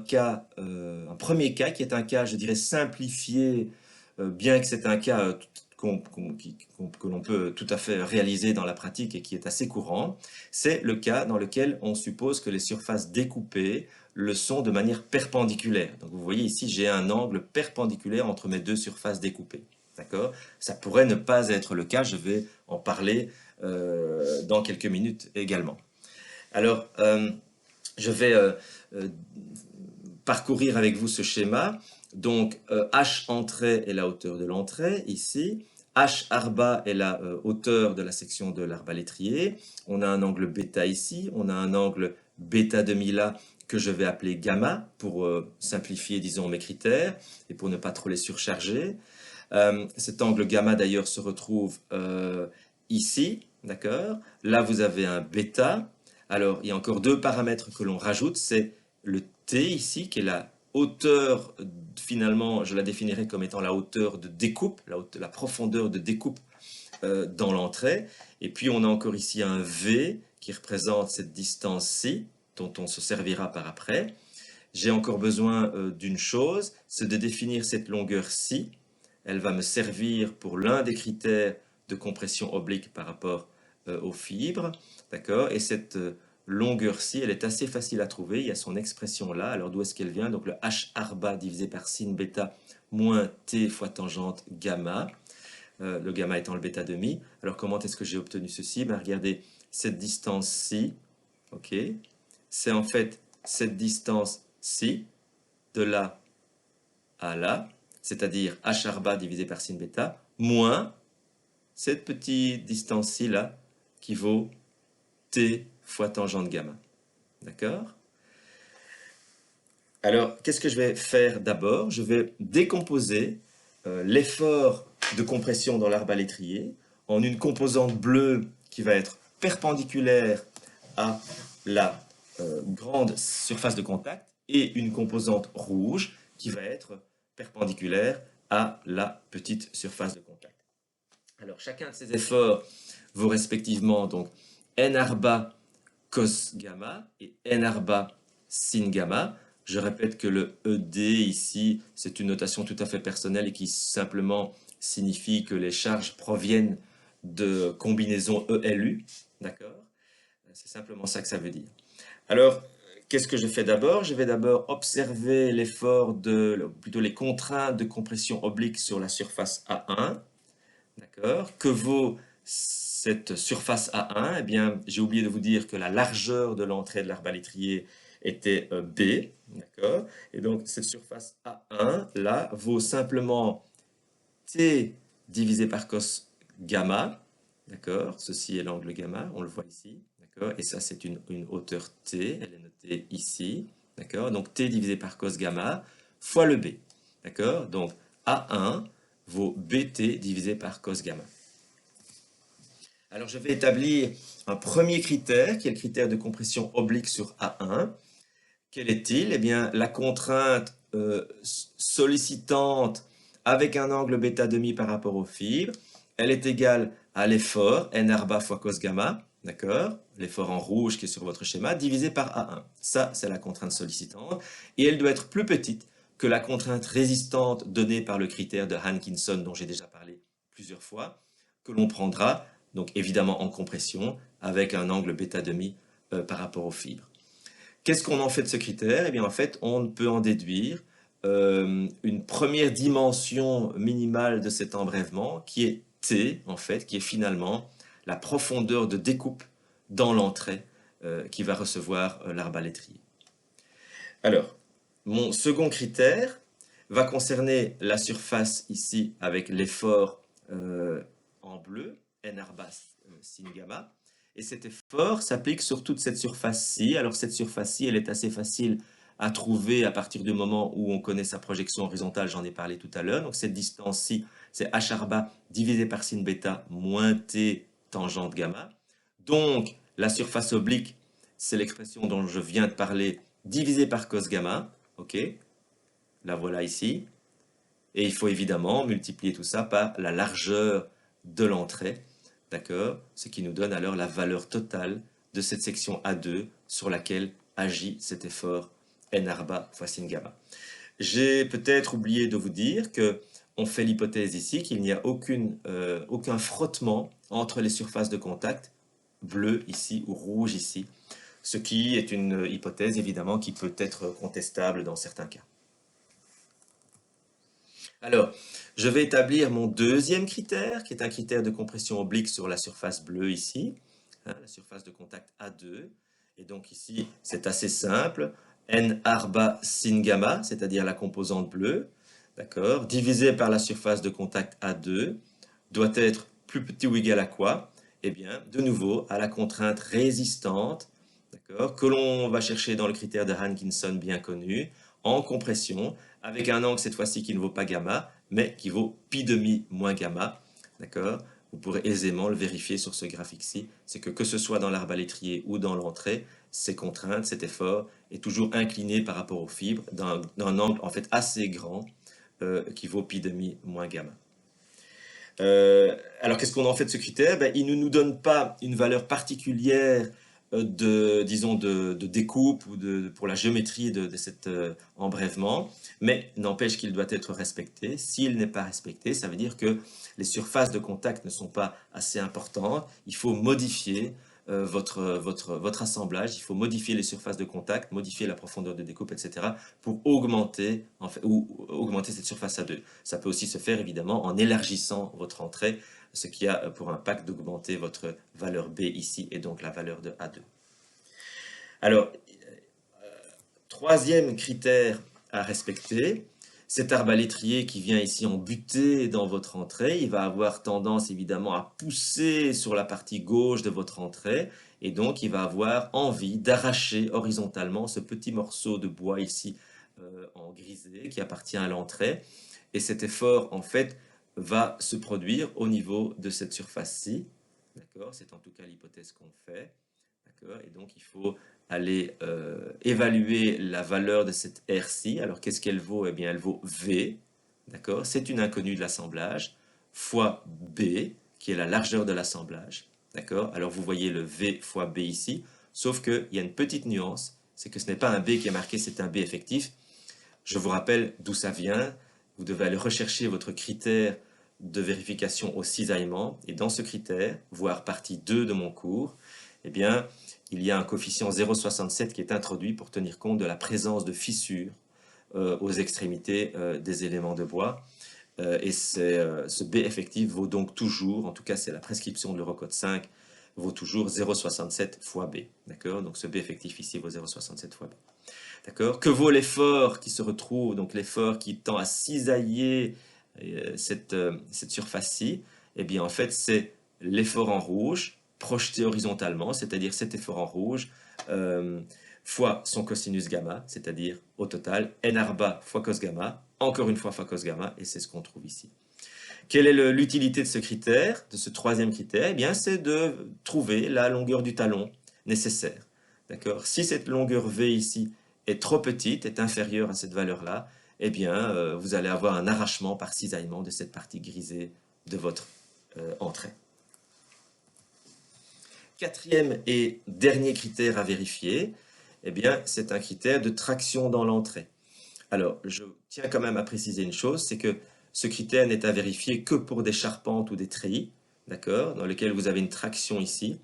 premier cas qui est un cas, je dirais, simplifié, bien que c'est un cas que l'on peut tout à fait réaliser dans la pratique et qui est assez courant. C'est le cas dans lequel on suppose que les surfaces découpées le sont de manière perpendiculaire. Donc vous voyez ici, j'ai un angle perpendiculaire entre mes deux surfaces découpées. D'accord? Ça pourrait ne pas être le cas, je vais en parler dans quelques minutes également. Alors, je vais parcourir avec vous ce schéma. Donc, H entrée est la hauteur de l'entrée, ici. H arba est la hauteur de la section de l'arbalétrier. On a un angle bêta ici. On a un angle bêta demi là que je vais appeler gamma pour simplifier, disons, mes critères et pour ne pas trop les surcharger. Cet angle gamma, d'ailleurs, se retrouve ici, d'accord? Là, vous avez un bêta. Alors, il y a encore 2 paramètres que l'on rajoute, c'est le T ici, qui est la hauteur, finalement, je la définirai comme étant la hauteur de découpe, la profondeur de découpe dans l'entrée. Et puis, on a encore ici un V qui représente cette distance-ci, dont on se servira par après. J'ai encore besoin d'une chose, c'est de définir cette longueur-ci. Elle va me servir pour l'un des critères de compression oblique par rapport aux fibres. D'accord? Et cette longueur-ci, elle est assez facile à trouver. Il y a son expression là. Alors d'où est-ce qu'elle vient? Donc le H arba divisé par sin bêta moins T fois tangente gamma. Le gamma étant le bêta demi. Alors comment est-ce que j'ai obtenu ceci? Ben, regardez, cette distance-ci, ok, c'est en fait cette distance-ci, de là à là, c'est-à-dire H arba divisé par sin bêta, moins cette petite distance-ci là, qui vaut T fois tangente gamma. D'accord? Alors, qu'est-ce que je vais faire d'abord? Je vais décomposer l'effort de compression dans l'arbalétrier en une composante bleue qui va être perpendiculaire à la grande surface de contact et une composante rouge qui va être perpendiculaire à la petite surface de contact. Alors chacun de ces efforts vaut respectivement donc n arba cos gamma et n arba sin gamma. Je répète que le ED ici, c'est une notation tout à fait personnelle et qui simplement signifie que les charges proviennent de combinaisons ELU, d'accord? C'est simplement ça que ça veut dire. Alors, qu'est-ce que je fais d'abord? Je vais d'abord observer l'effort plutôt les contraintes de compression oblique sur la surface A1, d'accord? Que vaut cette surface A1? Eh bien, j'ai oublié de vous dire que la largeur de l'entrée de l'arbalétrier était B, d'accord? Et donc, cette surface A1, là, vaut simplement T divisé par cos gamma, d'accord? Ceci est l'angle gamma, on le voit ici, d'accord? Et ça, c'est une hauteur T, elle est notée ici, d'accord? Donc, T divisé par cos gamma fois le B, d'accord? Donc, A1 vaut BT divisé par cos gamma. Alors, je vais établir un premier critère, qui est le critère de compression oblique sur A1. Quel est-il? Eh bien, la contrainte sollicitante avec un angle bêta demi par rapport aux fibres, elle est égale à l'effort, n arba fois cos gamma, d'accord? L'effort en rouge qui est sur votre schéma, divisé par A1. Ça, c'est la contrainte sollicitante. Et elle doit être plus petite que la contrainte résistante donnée par le critère de Hankinson, dont j'ai déjà parlé plusieurs fois, que l'on prendra, donc évidemment en compression, avec un angle bêta demi par rapport aux fibres. Qu'est-ce qu'on en fait de ce critère? Eh bien, en fait, on peut en déduire une première dimension minimale de cet embrèvement, qui est T, en fait, qui est finalement la profondeur de découpe dans l'entrée qui va recevoir l'arbalétrier. Alors, mon second critère va concerner la surface ici avec l'effort en bleu, n arba sin gamma. Et cet effort s'applique sur toute cette surface-ci. Alors cette surface-ci, elle est assez facile à trouver à partir du moment où on connaît sa projection horizontale, j'en ai parlé tout à l'heure. Donc cette distance-ci, c'est h arba divisé par sin bêta moins t tangente gamma. Donc la surface oblique, c'est l'expression dont je viens de parler, divisé par cos gamma. Ok, la voilà ici. Et il faut évidemment multiplier tout ça par la largeur de l'entrée. D'accord? Ce qui nous donne alors la valeur totale de cette section A2 sur laquelle agit cet effort n arba fois sin gamma. J'ai peut-être oublié de vous dire que on fait l'hypothèse ici qu'il n'y a aucun frottement entre les surfaces de contact, bleu ici ou rouge ici, ce qui est une hypothèse évidemment qui peut être contestable dans certains cas. Alors, je vais établir mon deuxième critère, qui est un critère de compression oblique sur la surface bleue ici, hein, la surface de contact A2. Et donc ici, c'est assez simple. N arba sin gamma, c'est-à-dire la composante bleue, d'accord, divisé par la surface de contact A2, doit être plus petit ou égal à quoi? Eh bien, de nouveau, à la contrainte résistante, d'accord, que l'on va chercher dans le critère de Hankinson bien connu, en compression, avec un angle cette fois-ci qui ne vaut pas gamma, mais qui vaut pi demi moins gamma, d'accord? Vous pourrez aisément le vérifier sur ce graphique-ci, c'est que ce soit dans l'arbalétrier ou dans l'entrée, ces contraintes, cet effort est toujours incliné par rapport aux fibres d'un angle en fait assez grand qui vaut pi demi moins gamma. Alors qu'est-ce qu'on en fait de ce critère? Ben, il ne nous donne pas une valeur particulière disons de découpe ou pour la géométrie de cet embrèvement, mais n'empêche qu'il doit être respecté. S'il n'est pas respecté, ça veut dire que les surfaces de contact ne sont pas assez importantes. Il faut modifier votre assemblage, il faut modifier les surfaces de contact, modifier la profondeur de découpe, etc. pour augmenter, augmenter cette surface A2. Ça peut aussi se faire évidemment en élargissant votre entrée, ce qui a pour impact d'augmenter votre valeur B ici et donc la valeur de A2. Alors, troisième critère à respecter, cet arbalétrier qui vient ici en butée dans votre entrée, il va avoir tendance évidemment à pousser sur la partie gauche de votre entrée et donc il va avoir envie d'arracher horizontalement ce petit morceau de bois ici en grisé qui appartient à l'entrée. Et cet effort en fait va se produire au niveau de cette surface-ci. D'accord? C'est en tout cas l'hypothèse qu'on fait. D'accord? Et donc, il faut aller évaluer la valeur de cette R-ci. Alors, qu'est-ce qu'elle vaut? Eh bien, elle vaut V. D'accord? C'est une inconnue de l'assemblage fois B, qui est la largeur de l'assemblage. D'accord? Alors, vous voyez le V fois B ici, sauf qu'il y a une petite nuance, c'est que ce n'est pas un B qui est marqué, c'est un B effectif. Je vous rappelle d'où ça vient. Vous devez aller rechercher votre critère de vérification au cisaillement. Et dans ce critère, voire partie 2 de mon cours, eh bien, il y a un coefficient 0,67 qui est introduit pour tenir compte de la présence de fissures aux extrémités des éléments de bois. Et ce B effectif vaut donc toujours, en tout cas c'est la prescription de l'Eurocode 5, vaut toujours 0,67 fois B. D'accord? Donc ce B effectif ici vaut 0,67 fois B. D'accord? Que vaut l'effort qui se retrouve, donc l'effort qui tend à cisailler cette surface-ci? Eh bien, en fait, c'est l'effort en rouge projeté horizontalement, c'est-à-dire cet effort en rouge, fois son cosinus gamma, c'est-à-dire au total n arba fois cos gamma, encore une fois fois cos gamma, et c'est ce qu'on trouve ici. Quelle est l'utilité de ce critère, de ce troisième critère? Eh bien, c'est de trouver la longueur du talon nécessaire. D'accord? Si cette longueur V ici est trop petite, est inférieure à cette valeur-là, eh bien, vous allez avoir un arrachement par cisaillement de cette partie grisée de votre entrée. Quatrième et dernier critère à vérifier, eh bien, c'est un critère de traction dans l'entrée. Alors, je tiens quand même à préciser une chose, c'est que ce critère n'est à vérifier que pour des charpentes ou des treillis, d'accord, dans lesquels vous avez une traction ici.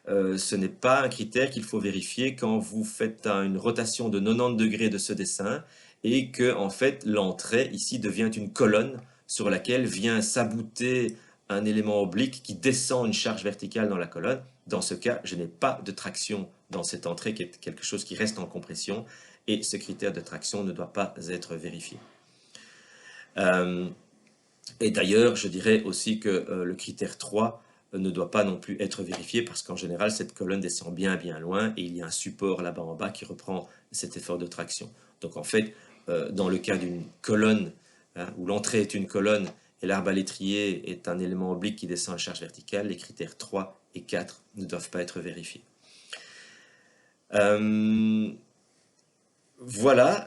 Ce n'est pas un critère qu'il faut vérifier quand vous faites une rotation de 90 degrés de ce dessin et que, en fait, l'entrée ici devient une colonne sur laquelle vient s'abouter un élément oblique qui descend une charge verticale dans la colonne. Dans ce cas, je n'ai pas de traction dans cette entrée qui est quelque chose qui reste en compression et ce critère de traction ne doit pas être vérifié. Et d'ailleurs, je dirais aussi que le critère 3 ne doit pas non plus être vérifié parce qu'en général, cette colonne descend bien loin et il y a un support là-bas en bas qui reprend cet effort de traction. Donc en fait, dans le cas d'une colonne, hein, où l'entrée est une colonne et l'arbalétrier est un élément oblique qui descend à charge verticale, les critères 3 et 4 ne doivent pas être vérifiés. Voilà,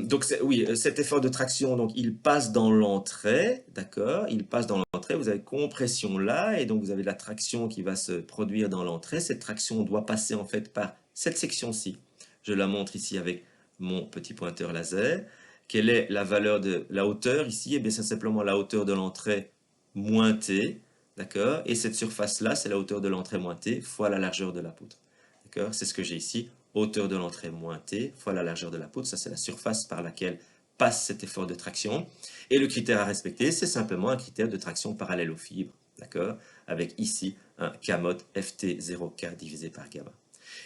donc oui, cet effort de traction, donc il passe dans l'entrée, d'accord? Il passe dans l'entrée, vous avez compression là, et donc vous avez la traction qui va se produire dans l'entrée. Cette traction doit passer en fait par cette section-ci. Je la montre ici avec mon petit pointeur laser. Quelle est la valeur de la hauteur ici? Eh bien, c'est simplement la hauteur de l'entrée moins t, d'accord? Et cette surface-là, c'est la hauteur de l'entrée moins t fois la largeur de la poutre. D'accord? C'est ce que j'ai ici. Hauteur de l'entrée moins t fois la largeur de la poutre. Ça, c'est la surface par laquelle passe cet effort de traction. Et le critère à respecter, c'est simplement un critère de traction parallèle aux fibres. D'accord? Avec ici un K mod Ft0K divisé par gamma.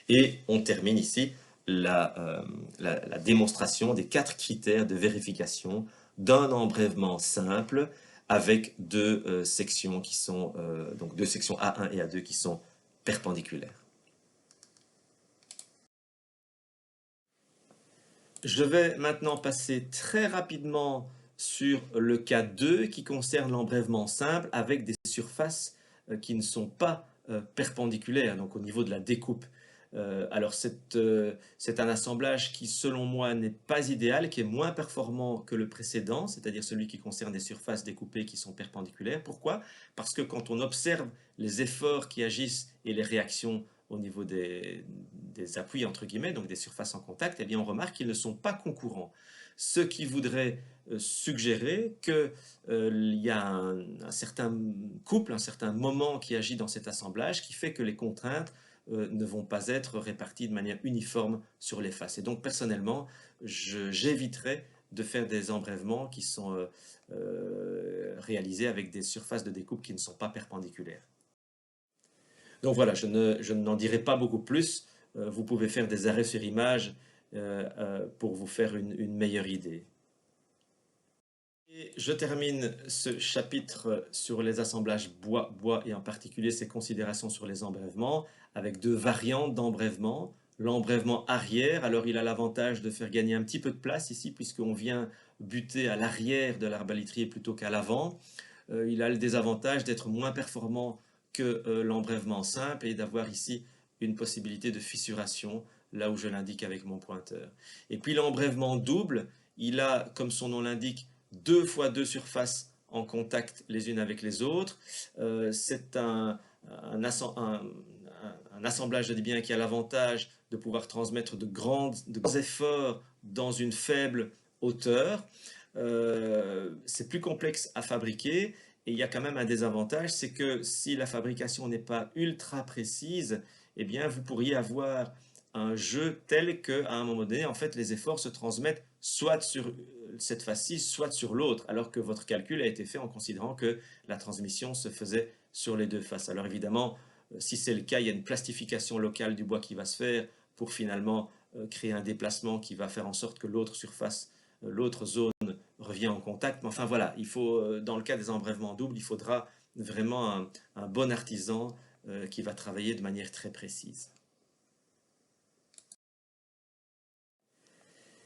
Et on termine ici la démonstration des 4 critères de vérification d'un embrèvement simple avec deux sections qui sont, donc deux sections A1 et A2 qui sont perpendiculaires. Je vais maintenant passer très rapidement sur le cas 2 qui concerne l'embrèvement simple avec des surfaces qui ne sont pas perpendiculaires, donc au niveau de la découpe. Alors c'est un assemblage qui selon moi n'est pas idéal, qui est moins performant que le précédent, c'est-à-dire celui qui concerne des surfaces découpées qui sont perpendiculaires. Pourquoi? Parce que quand on observe les efforts qui agissent et les réactions au niveau des appuis, entre guillemets, donc des surfaces en contact, eh bien on remarque qu'ils ne sont pas concourants. Ce qui voudrait suggérer qu'il y a un certain couple, un certain moment qui agit dans cet assemblage qui fait que les contraintes ne vont pas être réparties de manière uniforme sur les faces. Et donc personnellement, j'éviterai de faire des embrèvements qui sont réalisés avec des surfaces de découpe qui ne sont pas perpendiculaires. Donc voilà, je n'en dirai pas beaucoup plus. Vous pouvez faire des arrêts sur image pour vous faire une meilleure idée. Et je termine ce chapitre sur les assemblages bois et en particulier ses considérations sur les embrèvements avec deux variantes d'embrèvement. L'embrèvement arrière, alors il a l'avantage de faire gagner un petit peu de place ici puisqu'on vient buter à l'arrière de l'arbalétrier plutôt qu'à l'avant. il a le désavantage d'être moins performant que l'embrèvement simple et d'avoir ici une possibilité de fissuration, là où je l'indique avec mon pointeur. Et puis l'embrèvement double, il a, comme son nom l'indique, 2 fois 2 surfaces en contact les unes avec les autres. C'est un assemblage, je dis bien, qui a l'avantage de pouvoir transmettre de grands efforts dans une faible hauteur. C'est plus complexe à fabriquer et il y a quand même un désavantage, c'est que si la fabrication n'est pas ultra précise, eh bien vous pourriez avoir un jeu tel qu'à un moment donné, en fait, les efforts se transmettent soit sur cette face-ci, soit sur l'autre, alors que votre calcul a été fait en considérant que la transmission se faisait sur les deux faces. Alors évidemment, si c'est le cas, il y a une plastification locale du bois qui va se faire pour finalement créer un déplacement qui va faire en sorte que l'autre surface, l'autre zone revient en contact. Mais enfin voilà, il faut, dans le cas des embrèvements doubles, il faudra vraiment un bon artisan qui va travailler de manière très précise.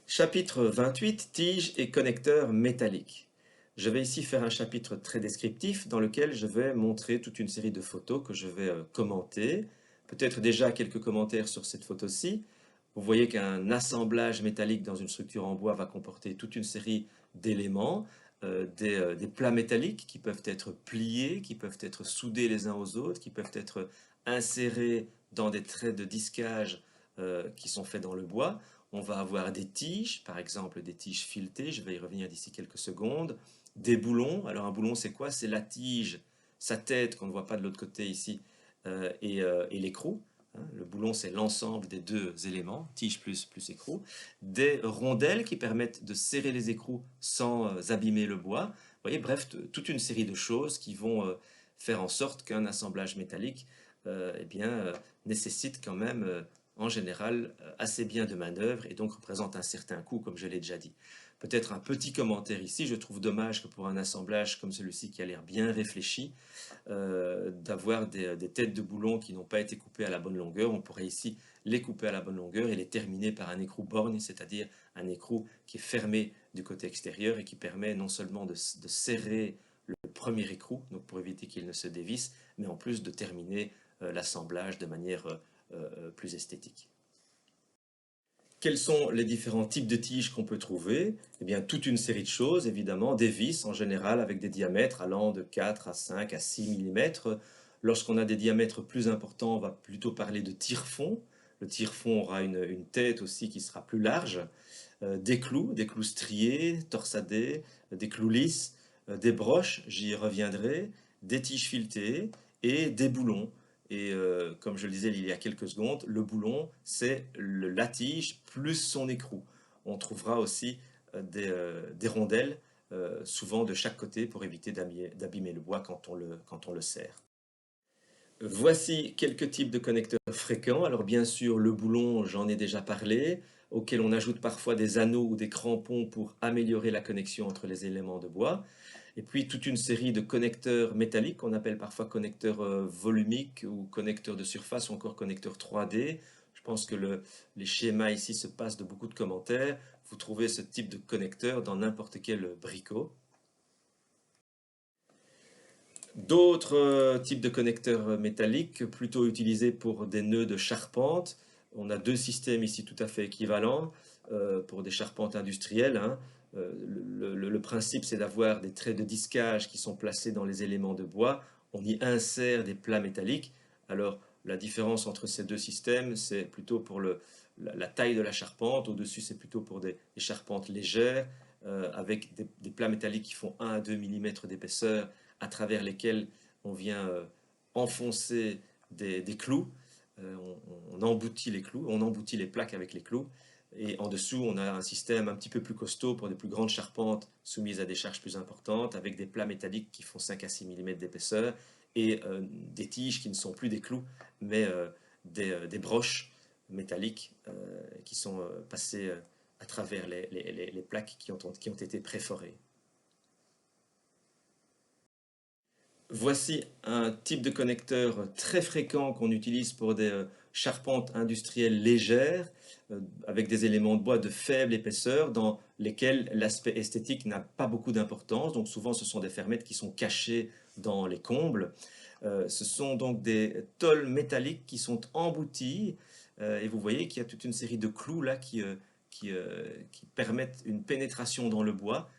Chapitre 28, tiges et connecteurs métalliques. Je vais ici faire un chapitre très descriptif dans lequel je vais montrer toute une série de photos que je vais commenter. Peut-être déjà quelques commentaires sur cette photo-ci. Vous voyez qu'un assemblage métallique dans une structure en bois va comporter toute une série d'éléments, des plats métalliques qui peuvent être pliés, qui peuvent être soudés les uns aux autres, qui peuvent être insérés dans des traits de disquage qui sont faits dans le bois. On va avoir des tiges, par exemple des tiges filetées, je vais y revenir d'ici quelques secondes, des boulons. Alors un boulon c'est quoi? C'est la tige, sa tête qu'on ne voit pas de l'autre côté ici, et l'écrou. Le boulon c'est l'ensemble des deux éléments, tige plus écrou. Des rondelles qui permettent de serrer les écrous sans abîmer le bois. Vous voyez, bref, toute une série de choses qui vont faire en sorte qu'un assemblage métallique eh bien, nécessite quand même en général assez bien de manœuvre et donc représente un certain coût, comme je l'ai déjà dit. Peut-être un petit commentaire ici, je trouve dommage que pour un assemblage comme celui-ci qui a l'air bien réfléchi, d'avoir des têtes de boulons qui n'ont pas été coupées à la bonne longueur. On pourrait ici les couper à la bonne longueur et les terminer par un écrou borgne, c'est-à-dire un écrou qui est fermé du côté extérieur et qui permet non seulement de serrer le premier écrou, donc pour éviter qu'il ne se dévisse, mais en plus de terminer l'assemblage de manière plus esthétique. Quels sont les différents types de tiges qu'on peut trouver? Eh bien, toute une série de choses, évidemment, des vis en général avec des diamètres allant de 4 à 5 à 6 mm. Lorsqu'on a des diamètres plus importants, on va plutôt parler de tire-fond. Le tire-fond aura une tête aussi qui sera plus large. Des clous striés, torsadés, des clous lisses, des broches, j'y reviendrai, des tiges filetées et des boulons. Et comme je le disais il y a quelques secondes, le boulon, c'est la tige plus son écrou. On trouvera aussi des rondelles, souvent de chaque côté, pour éviter d'abîmer le bois quand on le serre. Voici quelques types de connecteurs fréquents. Alors bien sûr, le boulon, j'en ai déjà parlé, auquel on ajoute parfois des anneaux ou des crampons pour améliorer la connexion entre les éléments de bois. Et puis toute une série de connecteurs métalliques qu'on appelle parfois connecteurs volumiques ou connecteurs de surface ou encore connecteurs 3D. Je pense que les schémas ici se passent de beaucoup de commentaires. Vous trouvez ce type de connecteur dans n'importe quel bricot. D'autres types de connecteurs métalliques, plutôt utilisés pour des nœuds de charpente. On a deux systèmes ici tout à fait équivalents pour des charpentes industrielles. Hein. Le principe, c'est d'avoir des traits de disquage qui sont placés dans les éléments de bois. On y insère des plats métalliques. Alors, la différence entre ces deux systèmes, c'est plutôt pour la taille de la charpente. Au-dessus, c'est plutôt pour des charpentes légères, avec des plats métalliques qui font 1 à 2 mm d'épaisseur, à travers lesquels on vient enfoncer des clous. On emboutit les clous, on emboutit les plaques avec les clous. Et en dessous, on a un système un petit peu plus costaud pour des plus grandes charpentes soumises à des charges plus importantes, avec des plats métalliques qui font 5 à 6 mm d'épaisseur et des tiges qui ne sont plus des clous, mais des broches métalliques qui sont passées à travers les plaques qui ont été préforées. Voici un type de connecteur très fréquent qu'on utilise pour des charpentes industrielles légères, avec des éléments de bois de faible épaisseur, dans lesquels l'aspect esthétique n'a pas beaucoup d'importance. Donc souvent, ce sont des fermettes qui sont cachées dans les combles. Ce sont donc des tôles métalliques qui sont embouties, et vous voyez qu'il y a toute une série de clous là qui permettent une pénétration dans le bois.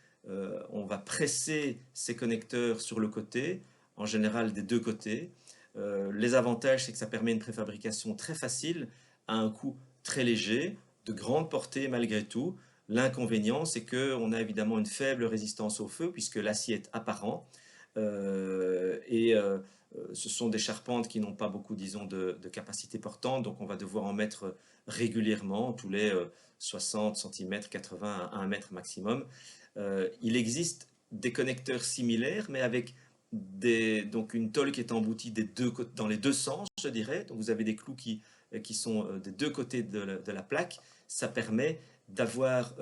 On va presser ces connecteurs sur le côté, en général des deux côtés. Les avantages, c'est que ça permet une préfabrication très facile, à un coût très léger, de grande portée malgré tout. L'inconvénient, c'est qu'on a évidemment une faible résistance au feu, puisque l'acier est apparent. Ce sont des charpentes qui n'ont pas beaucoup, disons, de capacité portante, donc on va devoir en mettre régulièrement, tous les 60 cm, 80 à 1 mètre maximum. Il existe des connecteurs similaires, mais avec donc une tôle qui est emboutie dans les deux sens, je dirais. Donc vous avez des clous qui sont des deux côtés de la plaque. Ça permet d'avoir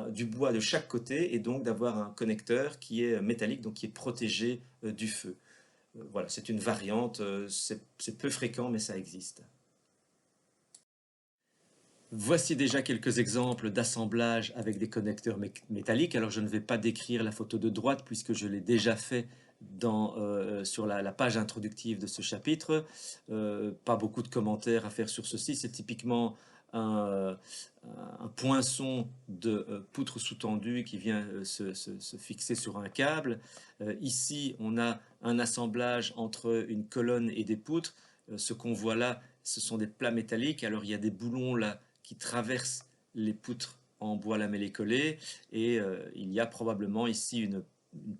du bois de chaque côté et donc d'avoir un connecteur qui est métallique, donc qui est protégé du feu. Voilà, c'est une variante, c'est peu fréquent, mais ça existe. Voici déjà quelques exemples d'assemblage avec des connecteurs métalliques. Alors je ne vais pas décrire la photo de droite puisque je l'ai déjà fait sur la page introductive de ce chapitre. Pas beaucoup de commentaires à faire sur ceci. C'est typiquement un poinçon de poutre sous-tendue qui vient se fixer sur un câble. Ici, on a un assemblage entre une colonne et des poutres. Ce qu'on voit là, ce sont des plats métalliques. Alors il y a des boulons là qui traversent les poutres en bois lamellé collé, et il y a probablement ici une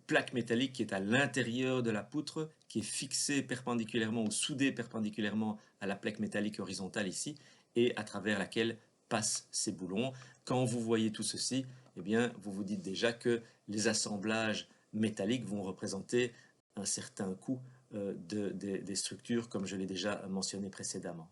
plaque métallique qui est à l'intérieur de la poutre, qui est fixée perpendiculairement ou soudée perpendiculairement à la plaque métallique horizontale ici, et à travers laquelle passent ces boulons. Quand vous voyez tout ceci, eh bien, vous vous dites déjà que les assemblages métalliques vont représenter un certain coût des structures, comme je l'ai déjà mentionné précédemment.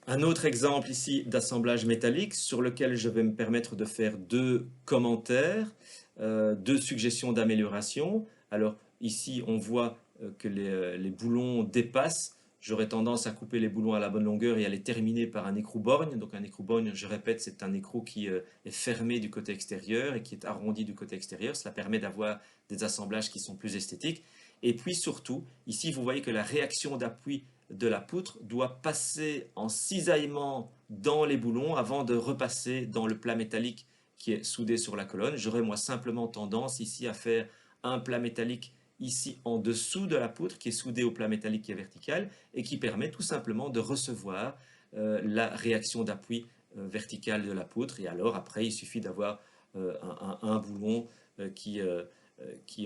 Un autre exemple ici d'assemblage métallique sur lequel je vais me permettre de faire deux commentaires, deux suggestions d'amélioration. Alors ici on voit que les boulons dépassent. J'aurais tendance à couper les boulons à la bonne longueur et à les terminer par un écrou-borgne. Donc un écrou-borgne, je répète, c'est un écrou qui est fermé du côté extérieur et qui est arrondi du côté extérieur. Cela permet d'avoir des assemblages qui sont plus esthétiques. Et puis surtout, ici vous voyez que la réaction d'appui de la poutre doit passer en cisaillement dans les boulons avant de repasser dans le plat métallique qui est soudé sur la colonne. J'aurais moi simplement tendance ici à faire un plat métallique ici en dessous de la poutre qui est soudé au plat métallique qui est vertical et qui permet tout simplement de recevoir la réaction d'appui verticale de la poutre. Et alors après il suffit d'avoir un boulon qui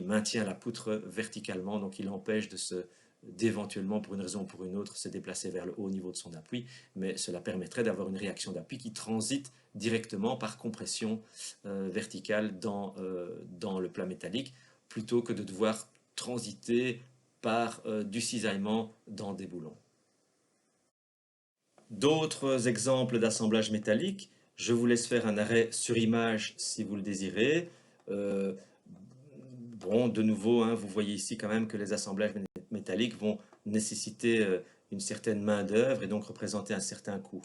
maintient la poutre verticalement, donc il empêche d'éventuellement, pour une raison ou pour une autre, se déplacer vers le haut au niveau de son appui, mais cela permettrait d'avoir une réaction d'appui qui transite directement par compression verticale dans le plat métallique, plutôt que de devoir transiter par du cisaillement dans des boulons. D'autres exemples d'assemblage métallique, je vous laisse faire un arrêt sur image si vous le désirez. Bon, de nouveau, hein, vous voyez ici quand même que les assemblages métalliques vont nécessiter une certaine main-d'œuvre et donc représenter un certain coût.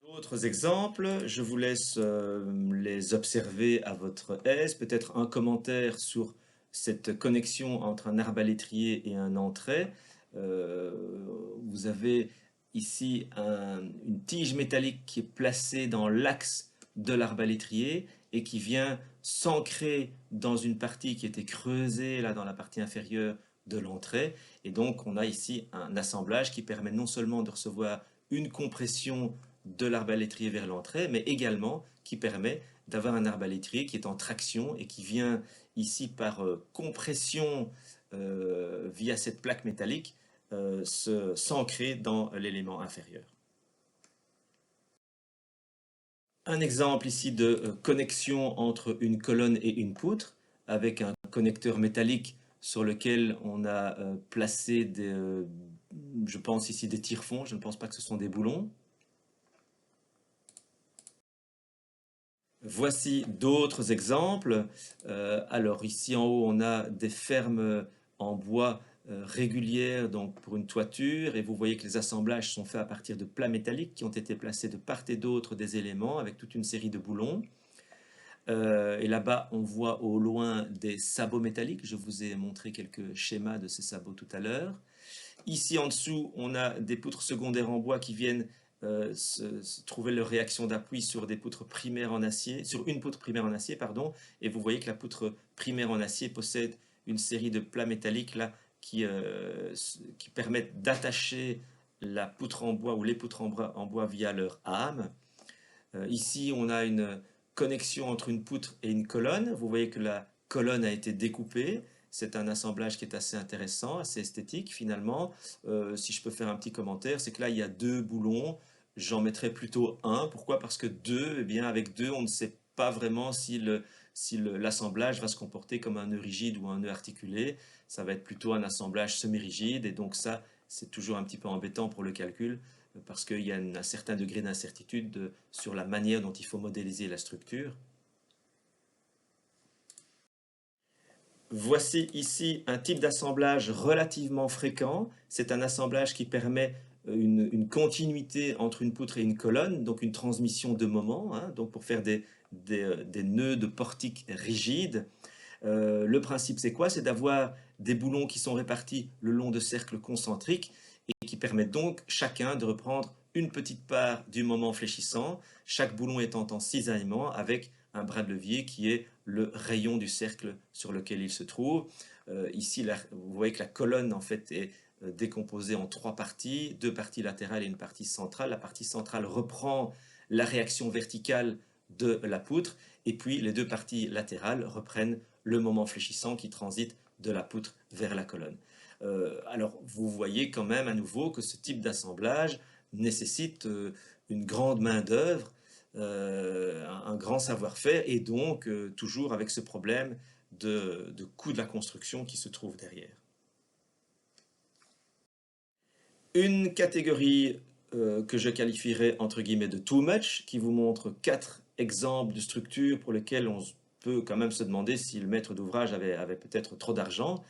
D'autres exemples, je vous laisse les observer à votre aise. Peut-être un commentaire sur cette connexion entre un arbalétrier et un entrée. Vous avez ici une tige métallique qui est placée dans l'axe de l'arbalétrier et qui vient s'ancrer dans une partie qui était creusée là dans la partie inférieure de l'entrée. Et donc on a ici un assemblage qui permet non seulement de recevoir une compression de l'arbalétrier vers l'entrée, mais également qui permet d'avoir un arbalétrier qui est en traction et qui vient ici par compression via cette plaque métallique s'ancrer dans l'élément inférieur. Un exemple ici de connexion entre une colonne et une poutre avec un connecteur métallique sur lequel on a placé je pense ici des tire-fonds, je ne pense pas que ce sont des boulons. Voici d'autres exemples. Alors ici en haut, on a des fermes en bois régulière donc pour une toiture, et vous voyez que les assemblages sont faits à partir de plats métalliques qui ont été placés de part et d'autre des éléments avec toute une série de boulons. Et là-bas, on voit au loin des sabots métalliques. Je vous ai montré quelques schémas de ces sabots tout à l'heure. Ici, en dessous, on a des poutres secondaires en bois qui viennent trouver leur réaction d'appui sur des poutres primaires en acier, sur une poutre primaire en acier, pardon. Et vous voyez que la poutre primaire en acier possède une série de plats métalliques là qui permettent d'attacher la poutre en bois ou les poutres en bois via leur âme. Ici, on a une connexion entre une poutre et une colonne. Vous voyez que la colonne a été découpée. C'est un assemblage qui est assez intéressant, assez esthétique finalement. Si je peux faire un petit commentaire, c'est que là, il y a deux boulons. J'en mettrais plutôt un. Pourquoi? Parce que deux, eh bien, avec deux, on ne sait pas vraiment si l'assemblage va se comporter comme un nœud rigide ou un nœud articulé. Ça va être plutôt un assemblage semi-rigide. Et donc ça, c'est toujours un petit peu embêtant pour le calcul parce qu'il y a un certain degré d'incertitude sur la manière dont il faut modéliser la structure. Voici ici un type d'assemblage relativement fréquent. C'est un assemblage qui permet une continuité entre une poutre et une colonne, donc une transmission de moments, hein, donc pour faire des nœuds de portique rigides. Le principe, c'est quoi? C'est d'avoir des boulons qui sont répartis le long de cercles concentriques et qui permettent donc chacun de reprendre une petite part du moment fléchissant, chaque boulon étant en cisaillement avec un bras de levier qui est le rayon du cercle sur lequel il se trouve. Ici, là, vous voyez que la colonne en fait est décomposée en trois parties, deux parties latérales et une partie centrale. La partie centrale reprend la réaction verticale de la poutre, et puis les deux parties latérales reprennent le moment fléchissant qui transite de la poutre vers la colonne. Alors vous voyez quand même à nouveau que ce type d'assemblage nécessite une grande main-d'œuvre, un grand savoir-faire, et donc toujours avec ce problème de coût de la construction qui se trouve derrière. Une catégorie que je qualifierais entre guillemets de too much, qui vous montre 4 exemples de structures pour lesquelles on peut quand même se demander si le maître d'ouvrage avait peut-être trop d'argent.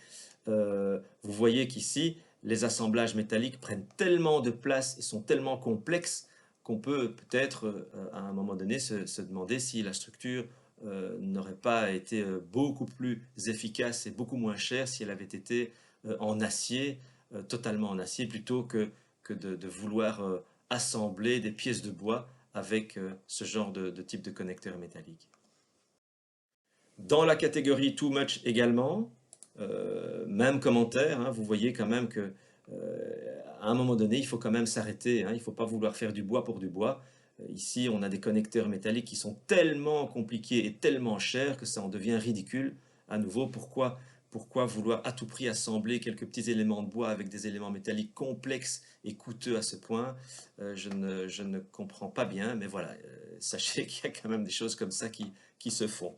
Vous voyez qu'ici, les assemblages métalliques prennent tellement de place et sont tellement complexes qu'on peut peut-être à un moment donné se demander si la structure n'aurait pas été beaucoup plus efficace et beaucoup moins chère si elle avait été en acier, totalement en acier, plutôt que de vouloir assembler des pièces de bois avec ce genre de type de connecteur métallique. Dans la catégorie too much également, même commentaire, hein, vous voyez quand même que à un moment donné, il faut quand même s'arrêter, hein, il ne faut pas vouloir faire du bois pour du bois. Ici, on a des connecteurs métalliques qui sont tellement compliqués et tellement chers que ça en devient ridicule. À nouveau, pourquoi vouloir à tout prix assembler quelques petits éléments de bois avec des éléments métalliques complexes et coûteux à ce point? Je ne comprends pas bien, mais voilà, sachez qu'il y a quand même des choses comme ça qui se font.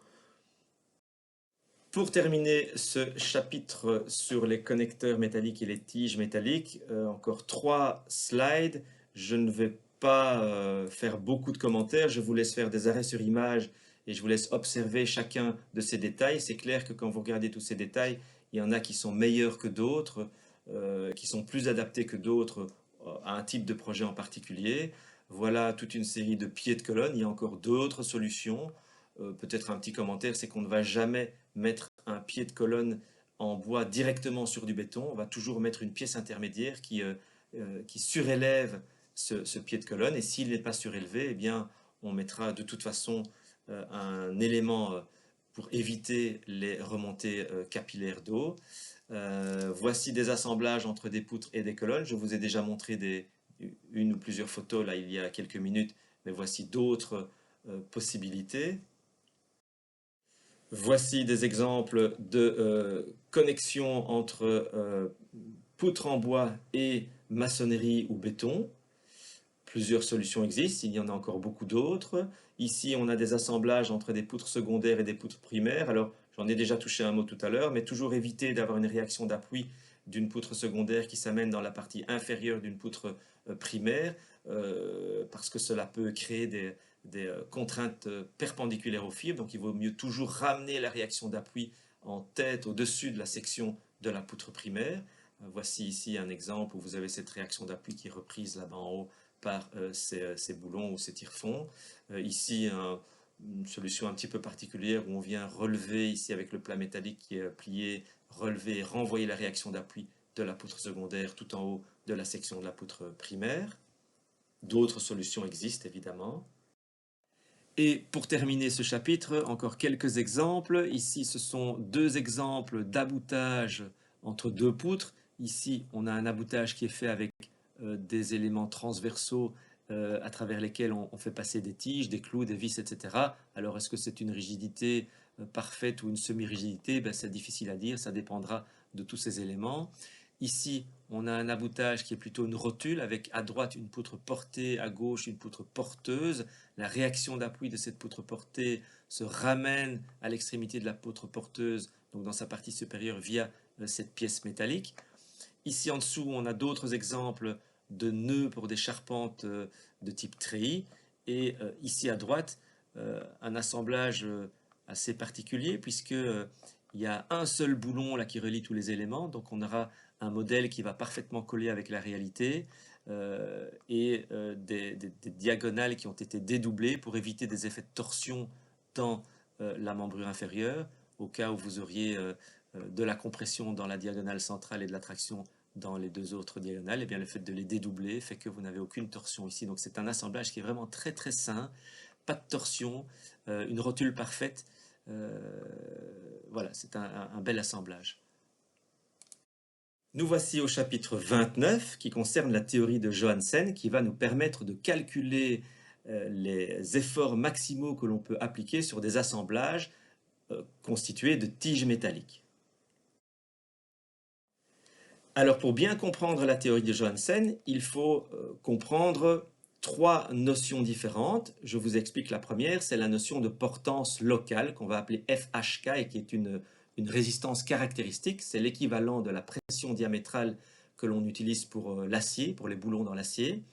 Pour terminer ce chapitre sur les connecteurs métalliques et les tiges métalliques, encore 3 slides. Je ne vais pas faire beaucoup de commentaires, je vous laisse faire des arrêts sur image et je vous laisse observer chacun de ces détails. C'est clair que quand vous regardez tous ces détails, il y en a qui sont meilleurs que d'autres, qui sont plus adaptés que d'autres à un type de projet en particulier. Voilà toute une série de pieds de colonne, il y a encore d'autres solutions. Peut-être un petit commentaire, c'est qu'on ne va jamais mettre un pied de colonne en bois directement sur du béton. On va toujours mettre une pièce intermédiaire qui surélève ce pied de colonne. Et s'il n'est pas surélevé, eh bien, on mettra de toute façon un élément pour éviter les remontées capillaires d'eau. Voici des assemblages entre des poutres et des colonnes. Je vous ai déjà montré une ou plusieurs photos là il y a quelques minutes, mais voici d'autres possibilités. Voici des exemples de connexion entre poutres en bois et maçonnerie ou béton. Plusieurs solutions existent, il y en a encore beaucoup d'autres. Ici, on a des assemblages entre des poutres secondaires et des poutres primaires. Alors, j'en ai déjà touché un mot tout à l'heure, mais toujours éviter d'avoir une réaction d'appui d'une poutre secondaire qui s'amène dans la partie inférieure d'une poutre primaire, parce que cela peut créer des contraintes perpendiculaires aux fibres. Donc, il vaut mieux toujours ramener la réaction d'appui en tête au-dessus de la section de la poutre primaire. Voici ici un exemple où vous avez cette réaction d'appui qui est reprise là-bas en haut par ces boulons ou ces tire-fonds. Ici, une solution un petit peu particulière où on vient relever ici avec le plat métallique qui est plié, relever et renvoyer la réaction d'appui de la poutre secondaire tout en haut de la section de la poutre primaire. D'autres solutions existent évidemment. Et pour terminer ce chapitre, encore quelques exemples. Ici, ce sont deux exemples d'aboutage entre deux poutres. Ici, on a un aboutage qui est fait avec des éléments transversaux à travers lesquels on fait passer des tiges, des clous, des vis, etc. Alors, est-ce que c'est une rigidité parfaite ou une semi-rigidité? Ben, c'est difficile à dire, ça dépendra de tous ces éléments. Ici, on a un aboutage qui est plutôt une rotule avec à droite une poutre portée, à gauche une poutre porteuse. La réaction d'appui de cette poutre portée se ramène à l'extrémité de la poutre porteuse, donc dans sa partie supérieure via cette pièce métallique. Ici en dessous, on a d'autres exemples de nœuds pour des charpentes de type treillis. Et ici à droite, un assemblage assez particulier puisque il y a un seul boulon là qui relie tous les éléments. Donc on aura un modèle qui va parfaitement coller avec la réalité et des diagonales qui ont été dédoublées pour éviter des effets de torsion dans la membrure inférieure au cas où vous auriez de la compression dans la diagonale centrale et de la traction dans les deux autres diagonales. Et bien le fait de les dédoubler fait que vous n'avez aucune torsion ici. Donc c'est un assemblage qui est vraiment très très sain, pas de torsion, une rotule parfaite. Voilà, c'est un bel assemblage. Nous voici au chapitre 29 qui concerne la théorie de Johansen qui va nous permettre de calculer les efforts maximaux que l'on peut appliquer sur des assemblages constitués de tiges métalliques. Alors pour bien comprendre la théorie de Johansen, il faut comprendre trois notions différentes. Je vous explique la première, c'est la notion de portance locale qu'on va appeler FHK et qui est une résistance caractéristique. C'est l'équivalent de la pression diamétrale que l'on utilise pour l'acier, pour les boulons dans l'acier.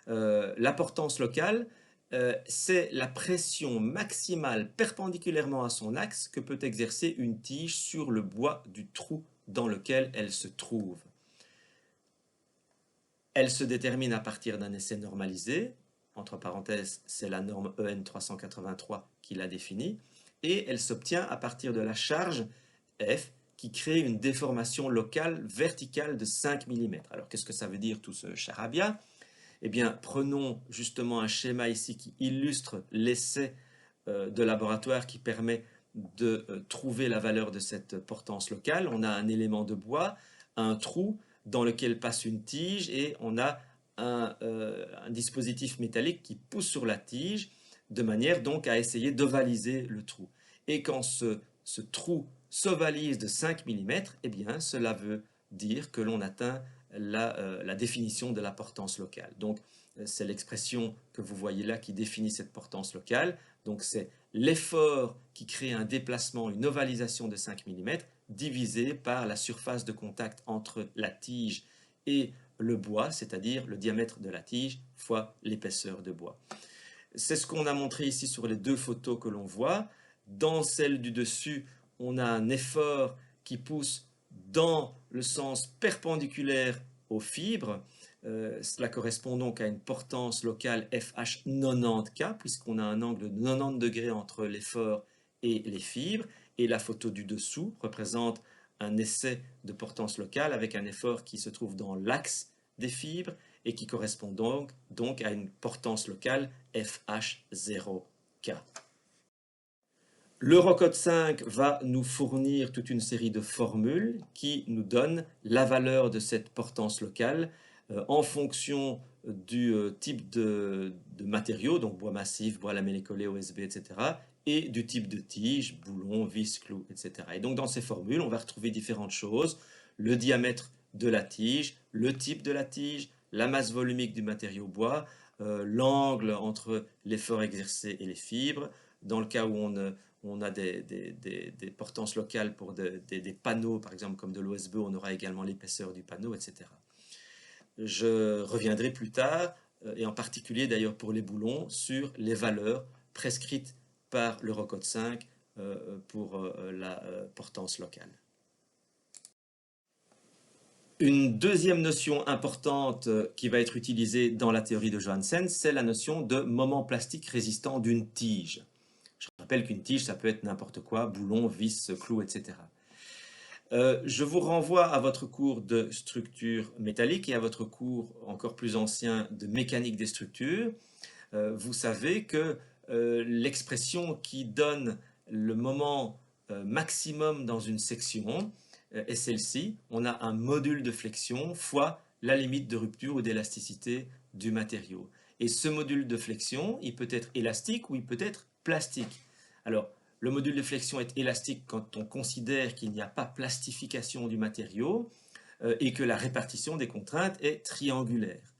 La portance locale, c'est la pression maximale perpendiculairement à son axe que peut exercer une tige sur le bois du trou dans lequel elle se trouve. Elle se détermine à partir d'un essai normalisé, entre parenthèses, c'est la norme EN 383 qui la définit, et elle s'obtient à partir de la charge F qui crée une déformation locale verticale de 5 mm. Alors qu'est-ce que ça veut dire tout ce charabia? Eh bien, prenons justement un schéma ici qui illustre l'essai de laboratoire qui permet de trouver la valeur de cette portance locale. On a un élément de bois, un trou dans lequel passe une tige et on a un dispositif métallique qui pousse sur la tige de manière donc à essayer d'ovaliser le trou. Et quand ce trou s'ovalise de 5 mm, eh bien, cela veut dire que l'on atteint la définition de la portance locale. Donc, c'est l'expression que vous voyez là qui définit cette portance locale. Donc, c'est l'effort qui crée un déplacement, une ovalisation de 5 mm, divisé par la surface de contact entre la tige et le bois, c'est-à-dire le diamètre de la tige fois l'épaisseur de bois. C'est ce qu'on a montré ici sur les deux photos que l'on voit. Dans celle du dessus, on a un effort qui pousse dans le sens perpendiculaire aux fibres. Cela correspond donc à une portance locale FH 90K, puisqu'on a un angle de 90 degrés entre l'effort et les fibres. Et la photo du dessous représente un essai de portance locale avec un effort qui se trouve dans l'axe des fibres et qui correspond donc à une portance locale FH0K. L'Eurocode 5 va nous fournir toute une série de formules qui nous donnent la valeur de cette portance locale en fonction du type de matériaux, donc bois massif, bois lamellé-collé, OSB, etc., et du type de tige, boulon, vis, clou, etc. Et donc dans ces formules, on va retrouver différentes choses, le diamètre de la tige, le type de la tige, la masse volumique du matériau bois, l'angle entre l'effort exercé et les fibres. Dans le cas où on a des portances locales pour des panneaux, par exemple comme de l'OSB, on aura également l'épaisseur du panneau, etc. Je reviendrai plus tard, et en particulier d'ailleurs pour les boulons, sur les valeurs prescrites par l'Eurocode 5 pour la portance locale. Une deuxième notion importante qui va être utilisée dans la théorie de Johansen, c'est la notion de moment plastique résistant d'une tige. Je rappelle qu'une tige, ça peut être n'importe quoi, boulon, vis, clou, etc. Je vous renvoie à votre cours de structure métallique et à votre cours encore plus ancien de mécanique des structures. Vous savez que l'expression qui donne le moment maximum dans une section est celle-ci. On a un module de flexion fois la limite de rupture ou d'élasticité du matériau. Et ce module de flexion, il peut être élastique ou il peut être plastique. Alors, le module de flexion est élastique quand on considère qu'il n'y a pas plastification du matériau et que la répartition des contraintes est triangulaire.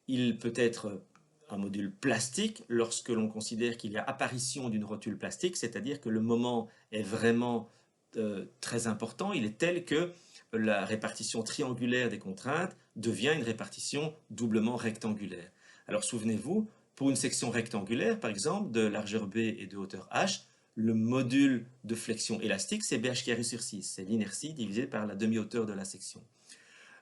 Il peut être un module plastique lorsque l'on considère qu'il y a apparition d'une rotule plastique, c'est-à-dire que le moment est vraiment très important, il est tel que la répartition triangulaire des contraintes devient une répartition doublement rectangulaire. Alors souvenez-vous, pour une section rectangulaire, par exemple, de largeur B et de hauteur H, le module de flexion élastique, c'est BH carré sur 6, c'est l'inertie divisée par la demi-hauteur de la section.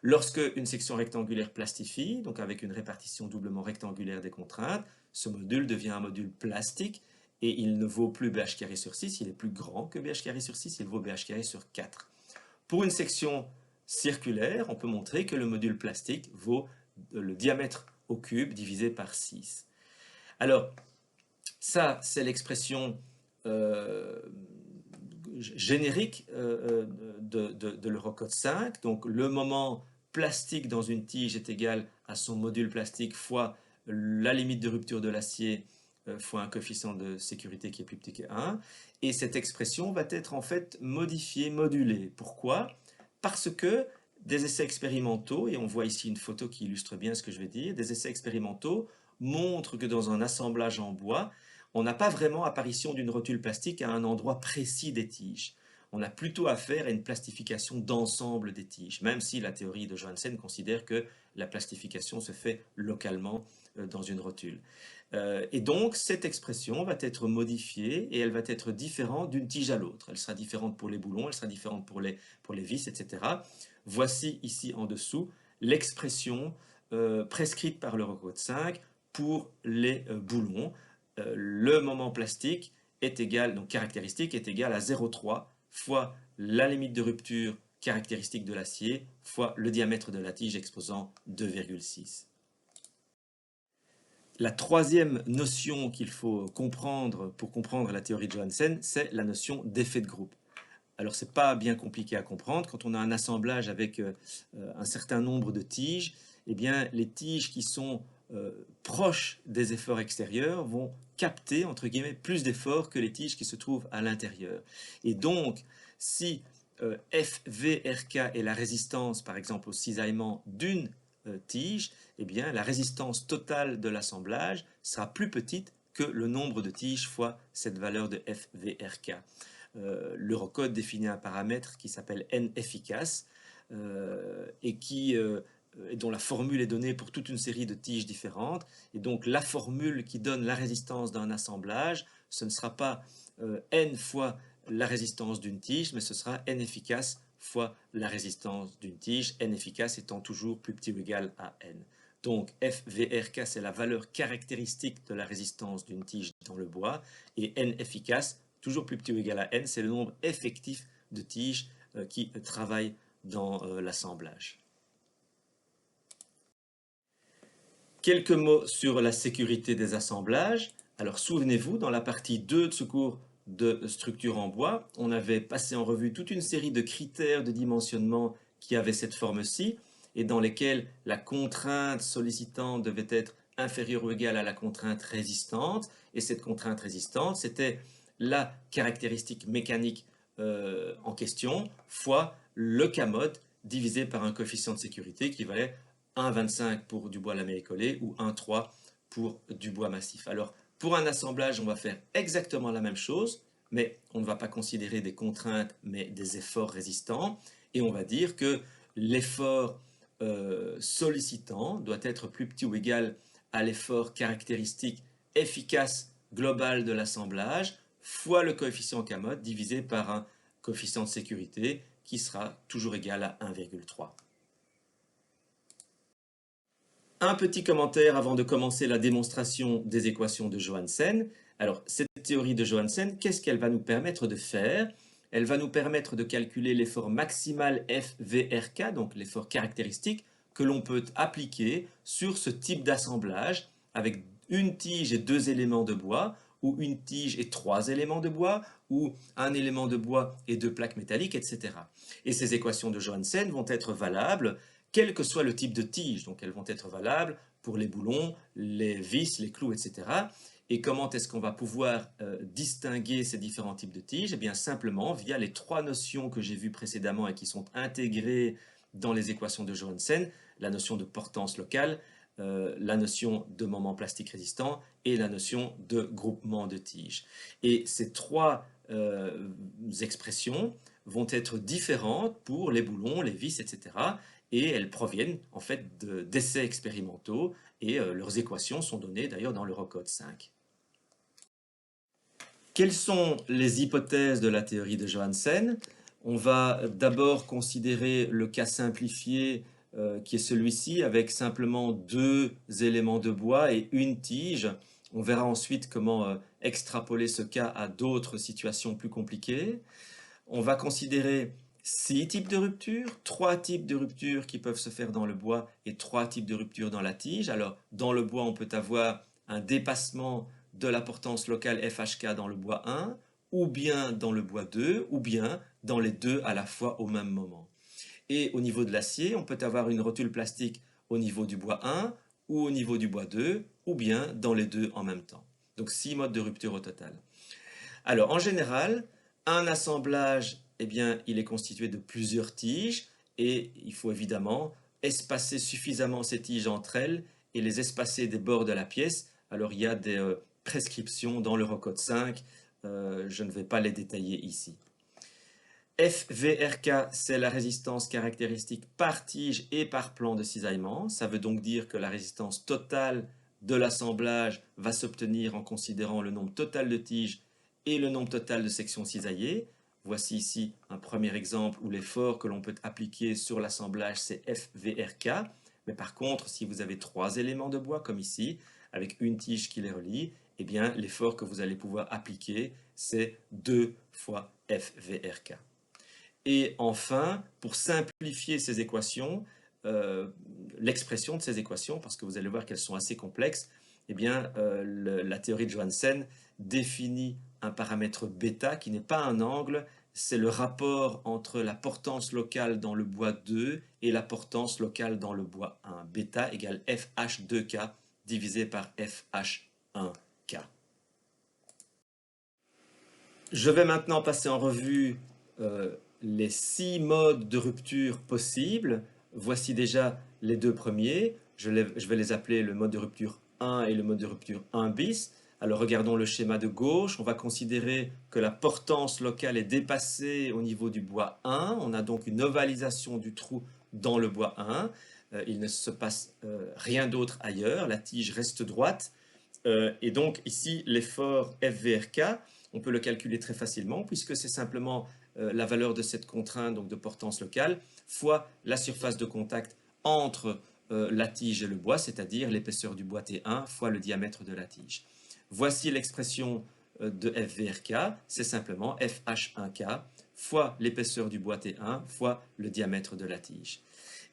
Lorsque une section rectangulaire plastifie, donc avec une répartition doublement rectangulaire des contraintes, ce module devient un module plastique et il ne vaut plus BH carré sur 6, il est plus grand que BH carré sur 6, il vaut BH carré sur 4. Pour une section circulaire, on peut montrer que le module plastique vaut le diamètre au cube divisé par 6. Alors, ça, c'est l'expression générique de l'Eurocode 5. Donc, le moment plastique dans une tige est égal à son module plastique fois la limite de rupture de l'acier fois un coefficient de sécurité qui est plus petit que 1. Et cette expression va être en fait modifiée, modulée. Pourquoi? Parce que des essais expérimentaux, et on voit ici une photo qui illustre bien ce que je vais dire, des essais expérimentaux montrent que dans un assemblage en bois, on n'a pas vraiment apparition d'une rotule plastique à un endroit précis des tiges. On a plutôt affaire à une plastification d'ensemble des tiges, même si la théorie de Johansen considère que la plastification se fait localement dans une rotule. Et donc, cette expression va être modifiée et elle va être différente d'une tige à l'autre. Elle sera différente pour les boulons, elle sera différente pour les vis, etc. Voici ici en dessous l'expression prescrite par l'Eurocode 5 pour les boulons. Le moment plastique est égal, donc caractéristique, est égal à 0,3 fois la limite de rupture caractéristique de l'acier fois le diamètre de la tige exposant 2,6. La troisième notion qu'il faut comprendre pour comprendre la théorie de Johansen, c'est la notion d'effet de groupe. Alors, ce n'est pas bien compliqué à comprendre. Quand on a un assemblage avec un certain nombre de tiges, eh bien, les tiges qui sont proches des efforts extérieurs vont capter, entre guillemets, plus d'efforts que les tiges qui se trouvent à l'intérieur. Et donc, si FVRK est la résistance, par exemple, au cisaillement d'une tige, eh bien, la résistance totale de l'assemblage sera plus petite que le nombre de tiges fois cette valeur de FVRK. L'Eurocode définit un paramètre qui s'appelle N efficace et dont la formule est donnée pour toute une série de tiges différentes. Et donc la formule qui donne la résistance d'un assemblage, ce ne sera pas N fois la résistance d'une tige, mais ce sera N efficace fois la résistance d'une tige, N efficace étant toujours plus petit ou égal à N. Donc FVRK, c'est la valeur caractéristique de la résistance d'une tige dans le bois, et N efficace, toujours plus petit ou égal à N, c'est le nombre effectif de tiges qui travaillent dans l'assemblage. Quelques mots sur la sécurité des assemblages. Alors souvenez-vous, dans la partie 2 de ce cours de structure en bois, on avait passé en revue toute une série de critères de dimensionnement qui avaient cette forme-ci et dans lesquels la contrainte sollicitante devait être inférieure ou égale à la contrainte résistante. Et cette contrainte résistante, c'était la caractéristique mécanique en question fois le K-mode divisé par un coefficient de sécurité qui valait 1,25 pour du bois lamé et collé ou 1,3 pour du bois massif. Alors, pour un assemblage, on va faire exactement la même chose, mais on ne va pas considérer des contraintes, mais des efforts résistants. Et on va dire que l'effort sollicitant doit être plus petit ou égal à l'effort caractéristique efficace global de l'assemblage fois le coefficient K-mode divisé par un coefficient de sécurité qui sera toujours égal à 1,3. Un petit commentaire avant de commencer la démonstration des équations de Johansen. Alors, cette théorie de Johansen, qu'est-ce qu'elle va nous permettre de faire? Elle va nous permettre de calculer l'effort maximal FVRK, donc l'effort caractéristique, que l'on peut appliquer sur ce type d'assemblage avec une tige et 2 éléments de bois, ou une tige et 3 éléments de bois, ou un élément de bois et 2 plaques métalliques, etc. Et ces équations de Johansen vont être valables quel que soit le type de tige. Donc elles vont être valables pour les boulons, les vis, les clous, etc. Et comment est-ce qu'on va pouvoir distinguer ces différents types de tiges? Eh bien simplement via les 3 notions que j'ai vues précédemment et qui sont intégrées dans les équations de Johansen, la notion de portance locale, la notion de moment plastique résistant et la notion de groupement de tiges. Et ces 3 expressions vont être différentes pour les boulons, les vis, etc. Et elles proviennent en fait d'essais expérimentaux et leurs équations sont données d'ailleurs dans l'Eurocode 5. Quelles sont les hypothèses de la théorie de Johansen? On va d'abord considérer le cas simplifié qui est celui-ci avec simplement 2 éléments de bois et une tige. On verra ensuite comment extrapoler ce cas à d'autres situations plus compliquées. On va considérer 6 types de ruptures, 3 types de ruptures qui peuvent se faire dans le bois et 3 types de ruptures dans la tige. Alors, dans le bois, on peut avoir un dépassement de la portance locale FHK dans le bois 1, ou bien dans le bois 2, ou bien dans les deux à la fois au même moment. Et au niveau de l'acier, on peut avoir une rotule plastique au niveau du bois 1, ou au niveau du bois 2, ou bien dans les deux en même temps. Donc 6 modes de rupture au total. Alors, en général, un assemblage, eh bien, il est constitué de plusieurs tiges et il faut évidemment espacer suffisamment ces tiges entre elles et les espacer des bords de la pièce. Alors, il y a des prescriptions dans l'Eurocode 5, je ne vais pas les détailler ici. FVRK, c'est la résistance caractéristique par tige et par plan de cisaillement. Ça veut donc dire que la résistance totale de l'assemblage va s'obtenir en considérant le nombre total de tiges et le nombre total de sections cisaillées. Voici ici un premier exemple où l'effort que l'on peut appliquer sur l'assemblage, c'est FVRK. Mais par contre, si vous avez 3 éléments de bois, comme ici, avec une tige qui les relie, eh bien, l'effort que vous allez pouvoir appliquer, c'est 2 fois FVRK. Et enfin, pour simplifier ces équations, l'expression de ces équations, parce que vous allez voir qu'elles sont assez complexes, eh bien, la théorie de Johansen définit un paramètre bêta qui n'est pas un angle, c'est le rapport entre la portance locale dans le bois 2 et la portance locale dans le bois 1. Bêta égale FH2K divisé par FH1K. Je vais maintenant passer en revue les 6 modes de rupture possibles. Voici déjà les 2 premiers. Je vais les appeler le mode de rupture 1 et le mode de rupture 1 bis. Alors regardons le schéma de gauche. On va considérer que la portance locale est dépassée au niveau du bois 1. On a donc une ovalisation du trou dans le bois 1. Il ne se passe rien d'autre ailleurs. La tige reste droite. Et donc ici, l'effort FVRK, on peut le calculer très facilement puisque c'est simplement la valeur de cette contrainte, donc de portance locale, fois la surface de contact entre la tige et le bois, c'est-à-dire l'épaisseur du bois T1 fois le diamètre de la tige. Voici l'expression de FVRK, c'est simplement FH1K fois l'épaisseur du bois T1 fois le diamètre de la tige.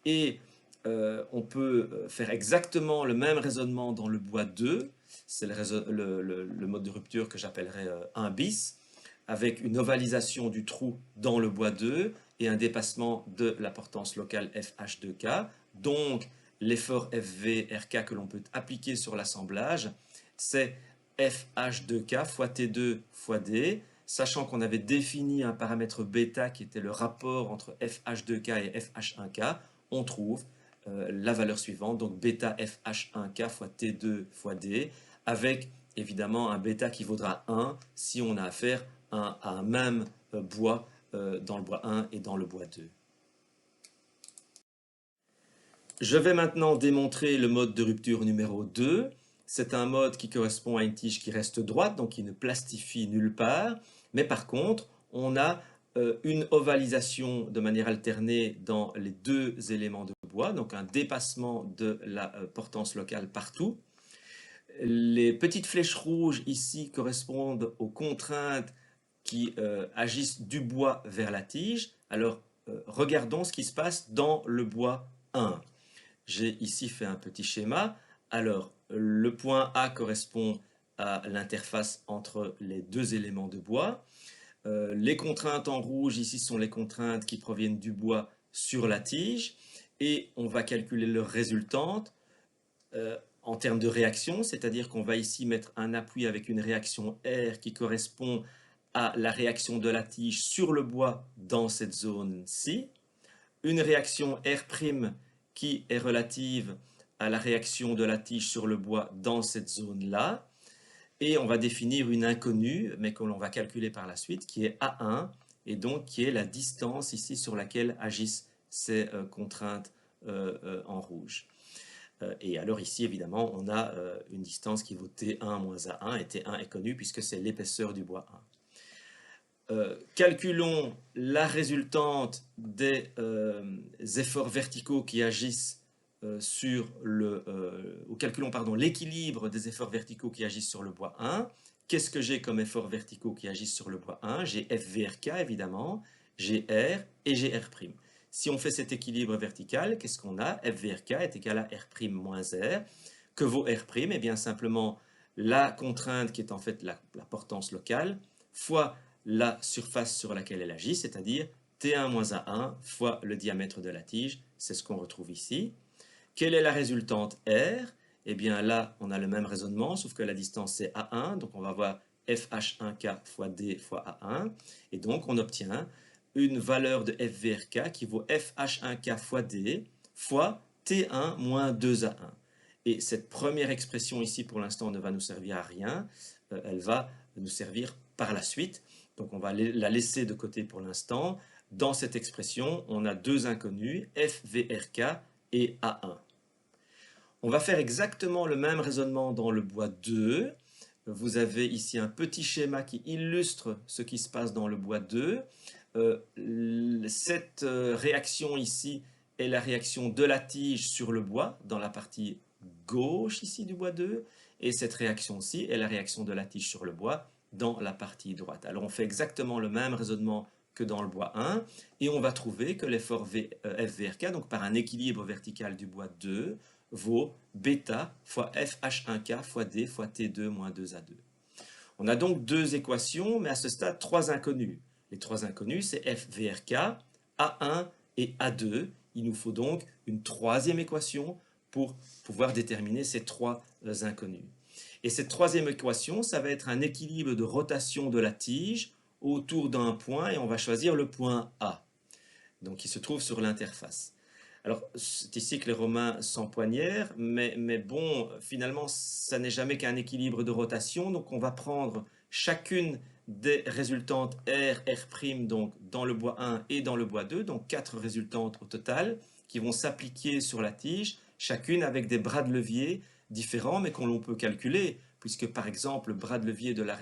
Et on peut faire exactement le même raisonnement dans le bois 2, c'est le mode de rupture que j'appellerais 1 bis, avec une ovalisation du trou dans le bois 2 et un dépassement de la portance locale FH2K. Donc, l'effort FVRK que l'on peut appliquer sur l'assemblage, c'est FH2K fois T2 fois D, sachant qu'on avait défini un paramètre bêta qui était le rapport entre FH2K et FH1K, on trouve la valeur suivante, donc bêta FH1K fois T2 fois D, avec évidemment un bêta qui vaudra 1 si on a affaire à un même bois dans le bois 1 et dans le bois 2. Je vais maintenant démontrer le mode de rupture numéro 2. C'est un mode qui correspond à une tige qui reste droite, donc qui ne plastifie nulle part. Mais par contre, on a une ovalisation de manière alternée dans les 2 éléments de bois, donc un dépassement de la portance locale partout. Les petites flèches rouges ici correspondent aux contraintes qui agissent du bois vers la tige. Alors, regardons ce qui se passe dans le bois 1. J'ai ici fait un petit schéma. Alors, le point A correspond à l'interface entre les deux éléments de bois. Les contraintes en rouge ici sont les contraintes qui proviennent du bois sur la tige. Et on va calculer leur résultante en termes de réaction, c'est-à-dire qu'on va ici mettre un appui avec une réaction R qui correspond à la réaction de la tige sur le bois dans cette zone-ci, une réaction R' qui est relative à la réaction de la tige sur le bois dans cette zone-là, et on va définir une inconnue, mais que l'on va calculer par la suite, qui est A1, et donc qui est la distance ici sur laquelle agissent ces contraintes en rouge. Et alors ici, évidemment, on a une distance qui vaut T1 moins A1, et T1 est connu puisque c'est l'épaisseur du bois 1. Calculons la résultante des efforts verticaux qui agissent sur le... ou calculons, pardon, l'équilibre des efforts verticaux qui agissent sur le bois 1. Qu'est-ce que j'ai comme efforts verticaux qui agissent sur le bois 1? J'ai FVRK, évidemment, j'ai R et j'ai R'. Si on fait cet équilibre vertical, qu'est-ce qu'on a? FVRK est égal à R' moins R. Que vaut R'? Eh bien, simplement la contrainte qui est en fait la portance locale fois la surface sur laquelle elle agit, c'est-à-dire T1 moins A1 fois le diamètre de la tige. C'est ce qu'on retrouve ici. Quelle est la résultante R? Eh bien là, on a le même raisonnement, sauf que la distance c'est A1, donc on va voir FH1K fois D fois A1, et donc on obtient une valeur de FVRK qui vaut FH1K fois D fois T1 moins 2A1. Et cette première expression ici, pour l'instant, ne va nous servir à rien, elle va nous servir par la suite, donc on va la laisser de côté pour l'instant. Dans cette expression, on a deux inconnus, FVRK et A1. On va faire exactement le même raisonnement dans le bois 2. Vous avez ici un petit schéma qui illustre ce qui se passe dans le bois 2. Cette réaction ici est la réaction de la tige sur le bois dans la partie gauche ici du bois 2. Et cette réaction-ci est la réaction de la tige sur le bois dans la partie droite. Alors on fait exactement le même raisonnement que dans le bois 1, et on va trouver que l'effort FVRK, donc par un équilibre vertical du bois 2, vaut bêta fois FH1K fois D fois T2 moins 2A2. On a donc deux équations, mais à ce stade, trois inconnues. Les trois inconnues, c'est FVRK, A1 et A2. Il nous faut donc une troisième équation pour pouvoir déterminer ces trois inconnues. Et cette troisième équation, ça va être un équilibre de rotation de la tige autour d'un point, et on va choisir le point A, donc qui se trouve sur l'interface. Alors, c'est ici que les Romains s'empoignèrent, mais bon, finalement, ça n'est jamais qu'un équilibre de rotation, donc on va prendre chacune des résultantes R, R', donc dans le bois 1 et dans le bois 2, donc 4 résultantes au total, qui vont s'appliquer sur la tige, chacune avec des bras de levier différents, mais qu'on peut calculer, puisque par exemple, le bras de levier de la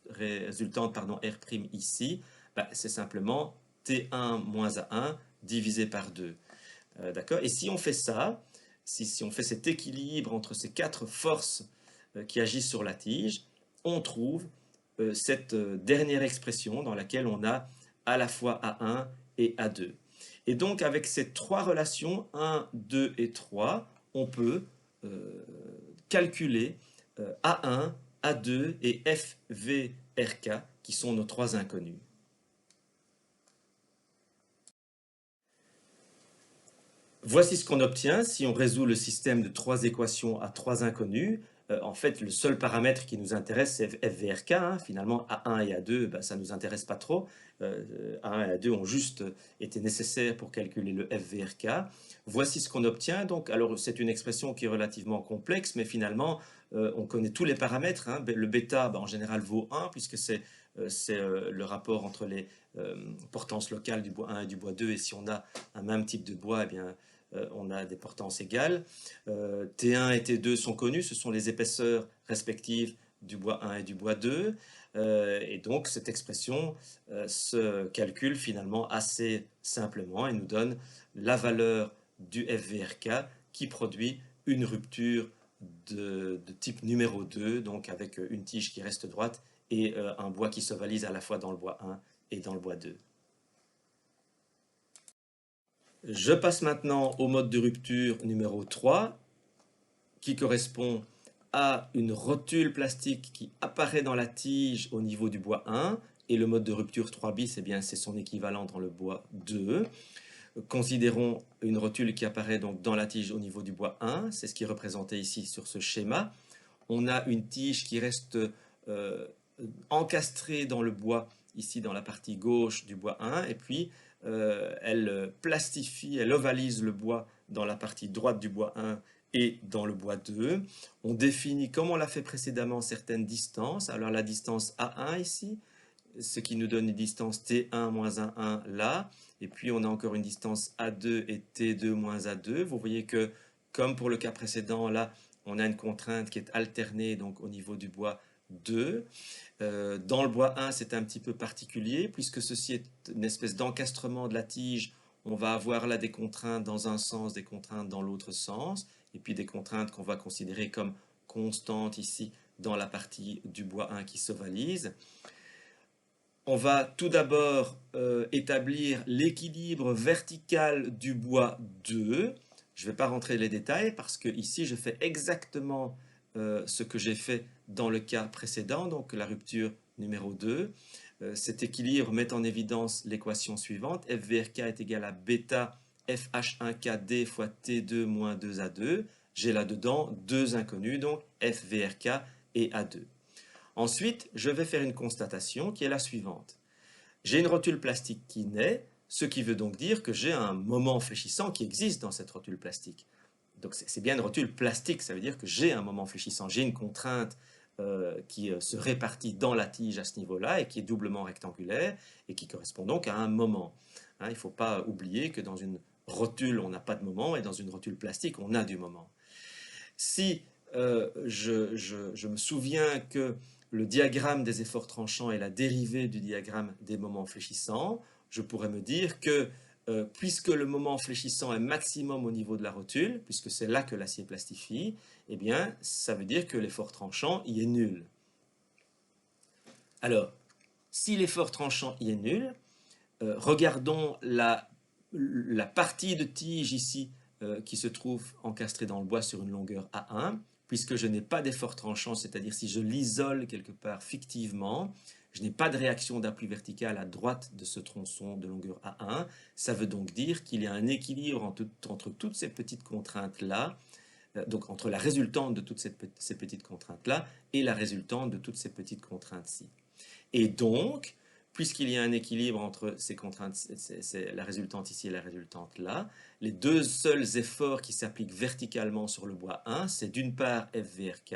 résultante R' ici, c'est simplement T1 moins A1 divisé par 2. D'accord? Et si on fait ça, si on fait cet équilibre entre ces quatre forces qui agissent sur la tige, on trouve cette dernière expression dans laquelle on a à la fois A1 et A2. Et donc avec ces trois relations, 1, 2 et 3, on peut calculer A1, A2 et FVRK, qui sont nos trois inconnus. Voici ce qu'on obtient si on résout le système de trois équations à trois inconnues. En fait, le seul paramètre qui nous intéresse, c'est FVRK. Hein. Finalement, A1 et A2, ça ne nous intéresse pas trop. A1 et A2 ont juste été nécessaires pour calculer le FVRK. Voici ce qu'on obtient. Donc, alors, c'est une expression qui est relativement complexe, mais finalement, on connaît tous les paramètres. Hein. Le bêta, en général, vaut 1, puisque c'est le rapport entre les portances locales du bois 1 et du bois 2. Et si on a un même type de bois, eh bien, on a des portances égales. T1 et T2 sont connus, ce sont les épaisseurs respectives du bois 1 et du bois 2. Et donc cette expression se calcule finalement assez simplement et nous donne la valeur du FVRK qui produit une rupture de type numéro 2, donc avec une tige qui reste droite et un bois qui s'ovalise à la fois dans le bois 1 et dans le bois 2. Je passe maintenant au mode de rupture numéro 3, qui correspond à une rotule plastique qui apparaît dans la tige au niveau du bois 1, et le mode de rupture 3 bis, eh bien, c'est son équivalent dans le bois 2. Considérons une rotule qui apparaît donc dans la tige au niveau du bois 1, c'est ce qui est représenté ici sur ce schéma. On a une tige qui reste encastrée dans le bois, ici dans la partie gauche du bois 1, et puis elle plastifie, elle ovalise le bois dans la partie droite du bois 1 et dans le bois 2. On définit, comme on l'a fait précédemment, certaines distances. Alors la distance A1 ici, ce qui nous donne une distance T1 moins A1 là, et puis on a encore une distance A2 et T2 moins A2. Vous voyez que, comme pour le cas précédent, là, on a une contrainte qui est alternée donc au niveau du bois 2. Dans le bois 1, c'est un petit peu particulier, puisque ceci est une espèce d'encastrement de la tige. On va avoir là des contraintes dans un sens, des contraintes dans l'autre sens, et puis des contraintes qu'on va considérer comme constantes ici dans la partie du bois 1 qui s'ovalise. On va tout d'abord établir l'équilibre vertical du bois 2. Je ne vais pas rentrer dans les détails parce que ici je fais exactement ce que j'ai fait dans le cas précédent, donc la rupture numéro 2. Cet équilibre met en évidence l'équation suivante. FVRK est égal à bêta FH1KD fois T2 moins 2A2. J'ai là-dedans deux inconnus, donc FVRK et A2. Ensuite, je vais faire une constatation qui est la suivante. J'ai une rotule plastique qui naît, ce qui veut donc dire que j'ai un moment fléchissant qui existe dans cette rotule plastique. Donc c'est bien une rotule plastique, ça veut dire que j'ai un moment fléchissant, j'ai une contrainte qui se répartit dans la tige à ce niveau-là et qui est doublement rectangulaire et qui correspond donc à un moment. Hein, il ne faut pas oublier que dans une rotule, on n'a pas de moment et dans une rotule plastique, on a du moment. Si je me souviens que le diagramme des efforts tranchants est la dérivée du diagramme des moments fléchissants, je pourrais me dire que puisque le moment fléchissant est maximum au niveau de la rotule, puisque c'est là que l'acier plastifie, eh bien, ça veut dire que l'effort tranchant y est nul. Alors, si l'effort tranchant y est nul, regardons la partie de tige ici qui se trouve encastrée dans le bois sur une longueur A1, puisque je n'ai pas d'effort tranchant, c'est-à-dire si je l'isole quelque part fictivement, je n'ai pas de réaction d'appui vertical à droite de ce tronçon de longueur A1. Ça veut donc dire qu'il y a un équilibre entre toutes ces petites contraintes-là, donc entre la résultante de toutes ces petites contraintes-là et la résultante de toutes ces petites contraintes-ci. Et donc, puisqu'il y a un équilibre entre ces contraintes, c'est la résultante ici et la résultante là, les deux seuls efforts qui s'appliquent verticalement sur le bois 1, c'est d'une part FVRK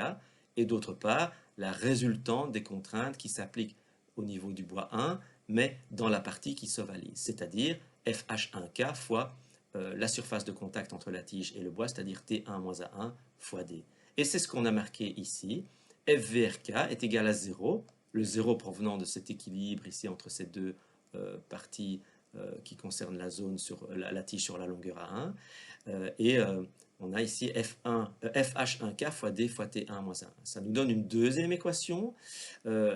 et d'autre part la résultante des contraintes qui s'appliquent au niveau du bois 1, mais dans la partie qui s'ovalise, c'est-à-dire FH1K fois la surface de contact entre la tige et le bois, c'est-à-dire T1 moins A1 fois D. Et c'est ce qu'on a marqué ici. FVRK est égal à 0, le 0 provenant de cet équilibre ici entre ces deux parties qui concernent la zone sur la tige sur la longueur A1. Et on a ici FH1K fois D fois T1 moins A1. Ça nous donne une deuxième équation.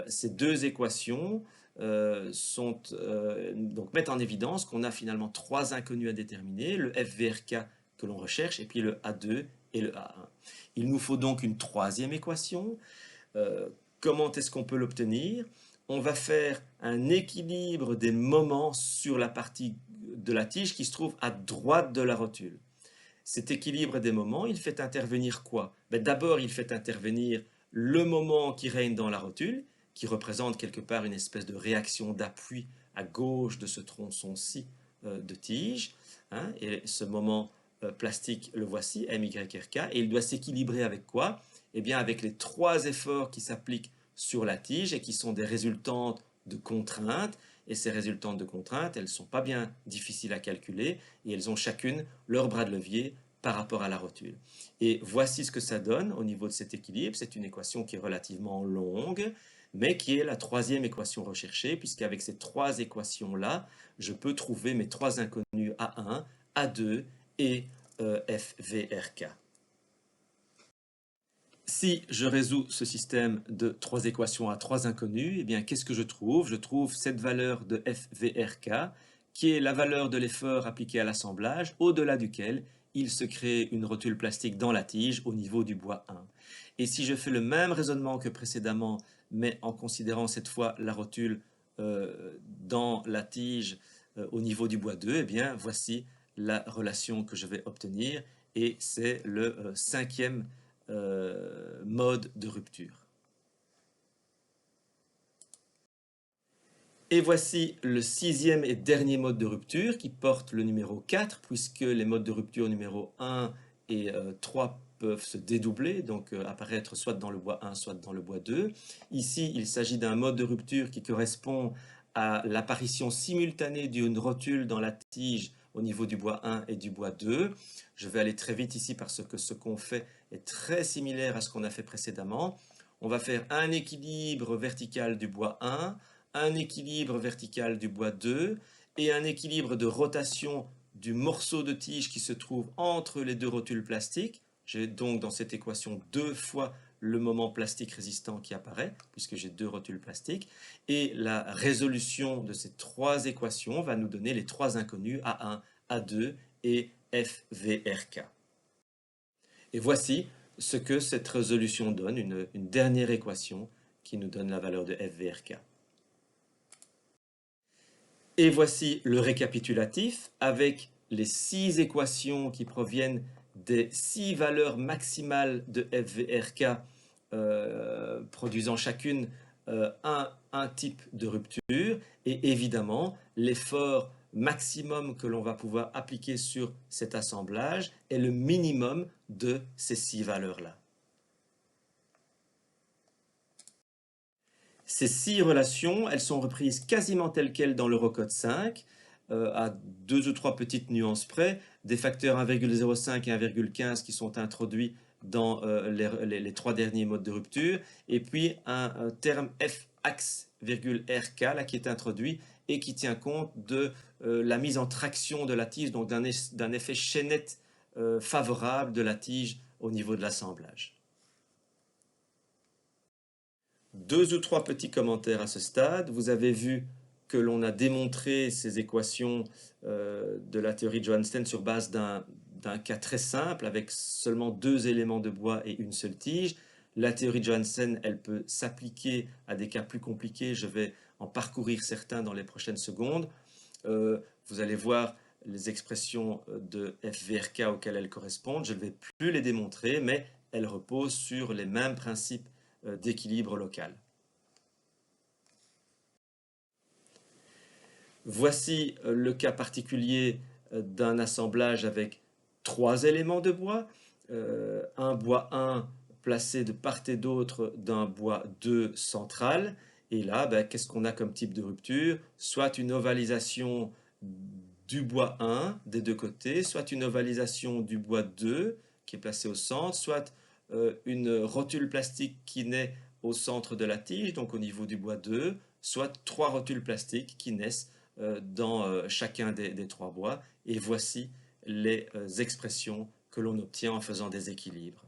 Ces deux équations donc mettent en évidence qu'on a finalement trois inconnus à déterminer, le FVRK que l'on recherche, et puis le A2 et le A1. Il nous faut donc une troisième équation. Comment est-ce qu'on peut l'obtenir? On va faire un équilibre des moments sur la partie de la tige qui se trouve à droite de la rotule. Cet équilibre des moments, il fait intervenir quoi? D'abord, il fait intervenir le moment qui règne dans la rotule, qui représente quelque part une espèce de réaction d'appui à gauche de ce tronçon-ci de tige. Hein, et ce moment plastique, le voici, MYRK, et il doit s'équilibrer avec quoi? Eh bien, avec les trois efforts qui s'appliquent sur la tige et qui sont des résultantes de contraintes. Et ces résultantes de contraintes, elles ne sont pas bien difficiles à calculer et elles ont chacune leur bras de levier par rapport à la rotule. Et voici ce que ça donne au niveau de cet équilibre. C'est une équation qui est relativement longue, mais qui est la troisième équation recherchée, puisqu'avec ces trois équations-là, je peux trouver mes trois inconnus A1, A2 et FVRK. Si je résous ce système de trois équations à trois inconnues, eh bien, qu'est-ce que je trouve? Je trouve cette valeur de FVRK, qui est la valeur de l'effort appliqué à l'assemblage, au-delà duquel il se crée une rotule plastique dans la tige au niveau du bois 1. Et si je fais le même raisonnement que précédemment, mais en considérant cette fois la rotule dans la tige au niveau du bois 2, eh bien, voici la relation que je vais obtenir, et c'est le cinquième mode de rupture. Et voici le sixième et dernier mode de rupture qui porte le numéro 4, puisque les modes de rupture numéro 1 et 3 peuvent se dédoubler, donc apparaître soit dans le bois 1, soit dans le bois 2. Ici, il s'agit d'un mode de rupture qui correspond à l'apparition simultanée d'une rotule dans la tige au niveau du bois 1 et du bois 2. Je vais aller très vite ici parce que ce qu'on fait est très similaire à ce qu'on a fait précédemment. On va faire un équilibre vertical du bois 1, un équilibre vertical du bois 2 et un équilibre de rotation du morceau de tige qui se trouve entre les deux rotules plastiques. J'ai donc dans cette équation deux fois le moment plastique résistant qui apparaît, puisque j'ai deux rotules plastiques, et la résolution de ces trois équations va nous donner les trois inconnus A1, A2 et FVRK. Et voici ce que cette résolution donne, une dernière équation qui nous donne la valeur de FVRK. Et voici le récapitulatif avec les 6 équations qui proviennent des 6 valeurs maximales de FVRK produisant chacune un type de rupture, et évidemment l'effort maximum que l'on va pouvoir appliquer sur cet assemblage est le minimum de ces 6 valeurs-là. Ces 6 relations, elles sont reprises quasiment telles quelles dans l'Eurocode 5, à 2 ou 3 petites nuances près, des facteurs 1,05 et 1,15 qui sont introduits dans les 3 derniers modes de rupture, et puis un terme F-axe, RK là, qui est introduit et qui tient compte de la mise en traction de la tige, donc d'un effet chaînette favorable de la tige au niveau de l'assemblage. 2 ou 3 petits commentaires à ce stade. Vous avez vu que l'on a démontré ces équations de la théorie de Johannsen sur base d'un cas très simple avec seulement 2 éléments de bois et une seule tige. La théorie de Johannsen, elle peut s'appliquer à des cas plus compliqués. Je vais en parcourir certains dans les prochaines secondes. Vous allez voir les expressions de FVRK auxquelles elles correspondent. Je ne vais plus les démontrer, mais elles reposent sur les mêmes principes d'équilibre local. Voici le cas particulier d'un assemblage avec 3 éléments de bois, un bois 1 placé de part et d'autre d'un bois 2 central, et là, qu'est-ce qu'on a comme type de rupture? Soit une ovalisation du bois 1 des deux côtés, soit une ovalisation du bois 2 qui est placé au centre, soit une rotule plastique qui naît au centre de la tige, donc au niveau du bois 2, soit 3 rotules plastiques qui naissent dans chacun des 3 bois. Et voici les expressions que l'on obtient en faisant des équilibres.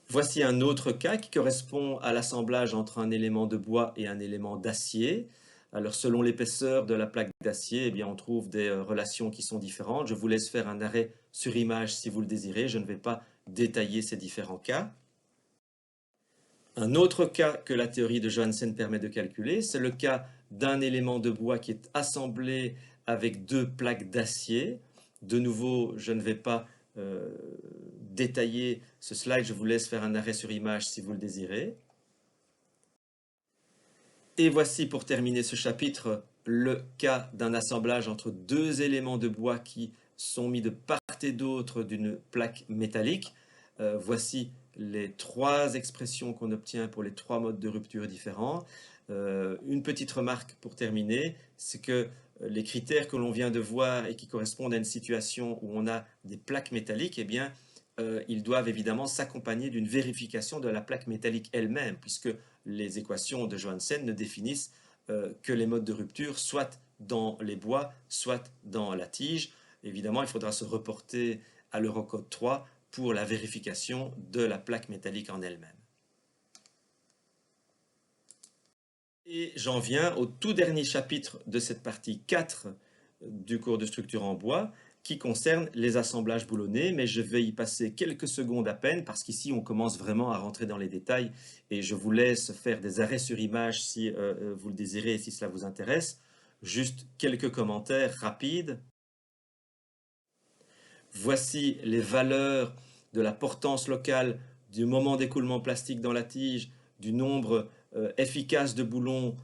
Voici un autre cas qui correspond à l'assemblage entre un élément de bois et un élément d'acier. Alors, selon l'épaisseur de la plaque d'acier, eh bien, on trouve des relations qui sont différentes. Je vous laisse faire un arrêt sur image si vous le désirez. Je ne vais pas détailler ces différents cas. Un autre cas que la théorie de Johannsen permet de calculer, c'est le cas d'un élément de bois qui est assemblé avec 2 plaques d'acier. De nouveau, je ne vais pas détailler ce slide. Je vous laisse faire un arrêt sur image si vous le désirez. Et voici pour terminer ce chapitre le cas d'un assemblage entre 2 éléments de bois qui sont mis de part et d'autre d'une plaque métallique. Voici les 3 expressions qu'on obtient pour les 3 modes de rupture différents. Une petite remarque pour terminer, c'est que les critères que l'on vient de voir et qui correspondent à une situation où on a des plaques métalliques, eh bien, ils doivent évidemment s'accompagner d'une vérification de la plaque métallique elle-même, puisque les équations de Johannsen ne définissent que les modes de rupture soit dans les bois, soit dans la tige. Évidemment, il faudra se reporter à l'Eurocode 3 pour la vérification de la plaque métallique en elle-même. Et j'en viens au tout dernier chapitre de cette partie 4 du cours de structure en bois, qui concerne les assemblages boulonnés, mais je vais y passer quelques secondes à peine, parce qu'ici on commence vraiment à rentrer dans les détails, et je vous laisse faire des arrêts sur image si vous le désirez et si cela vous intéresse. Juste quelques commentaires rapides. Voici les valeurs de la portance locale, du moment d'écoulement plastique dans la tige, du nombre efficace de boulons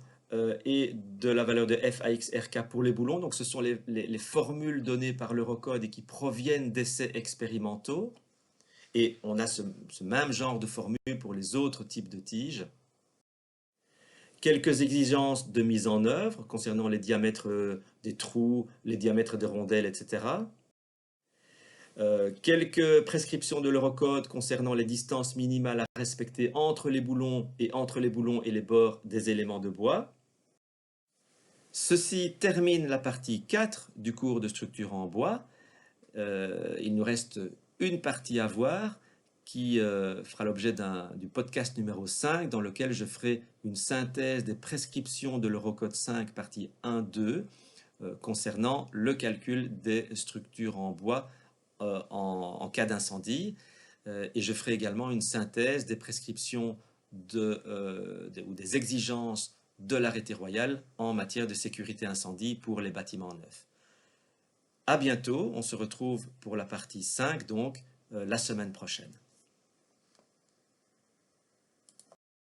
et de la valeur de FAXRK pour les boulons. Donc ce sont les formules données par l'Eurocode et qui proviennent d'essais expérimentaux. Et on a ce même genre de formule pour les autres types de tiges. Quelques exigences de mise en œuvre concernant les diamètres des trous, les diamètres des rondelles, etc. Quelques prescriptions de l'Eurocode concernant les distances minimales à respecter entre les boulons et les bords des éléments de bois. Ceci termine la partie 4 du cours de structure en bois. Il nous reste une partie à voir qui fera l'objet du podcast numéro 5 dans lequel je ferai une synthèse des prescriptions de l'Eurocode 5 partie 1-2 concernant le calcul des structures en bois en cas d'incendie. Et je ferai également une synthèse des prescriptions ou des exigences de l'arrêté royal en matière de sécurité incendie pour les bâtiments neufs. À bientôt, on se retrouve pour la partie 5, donc la semaine prochaine.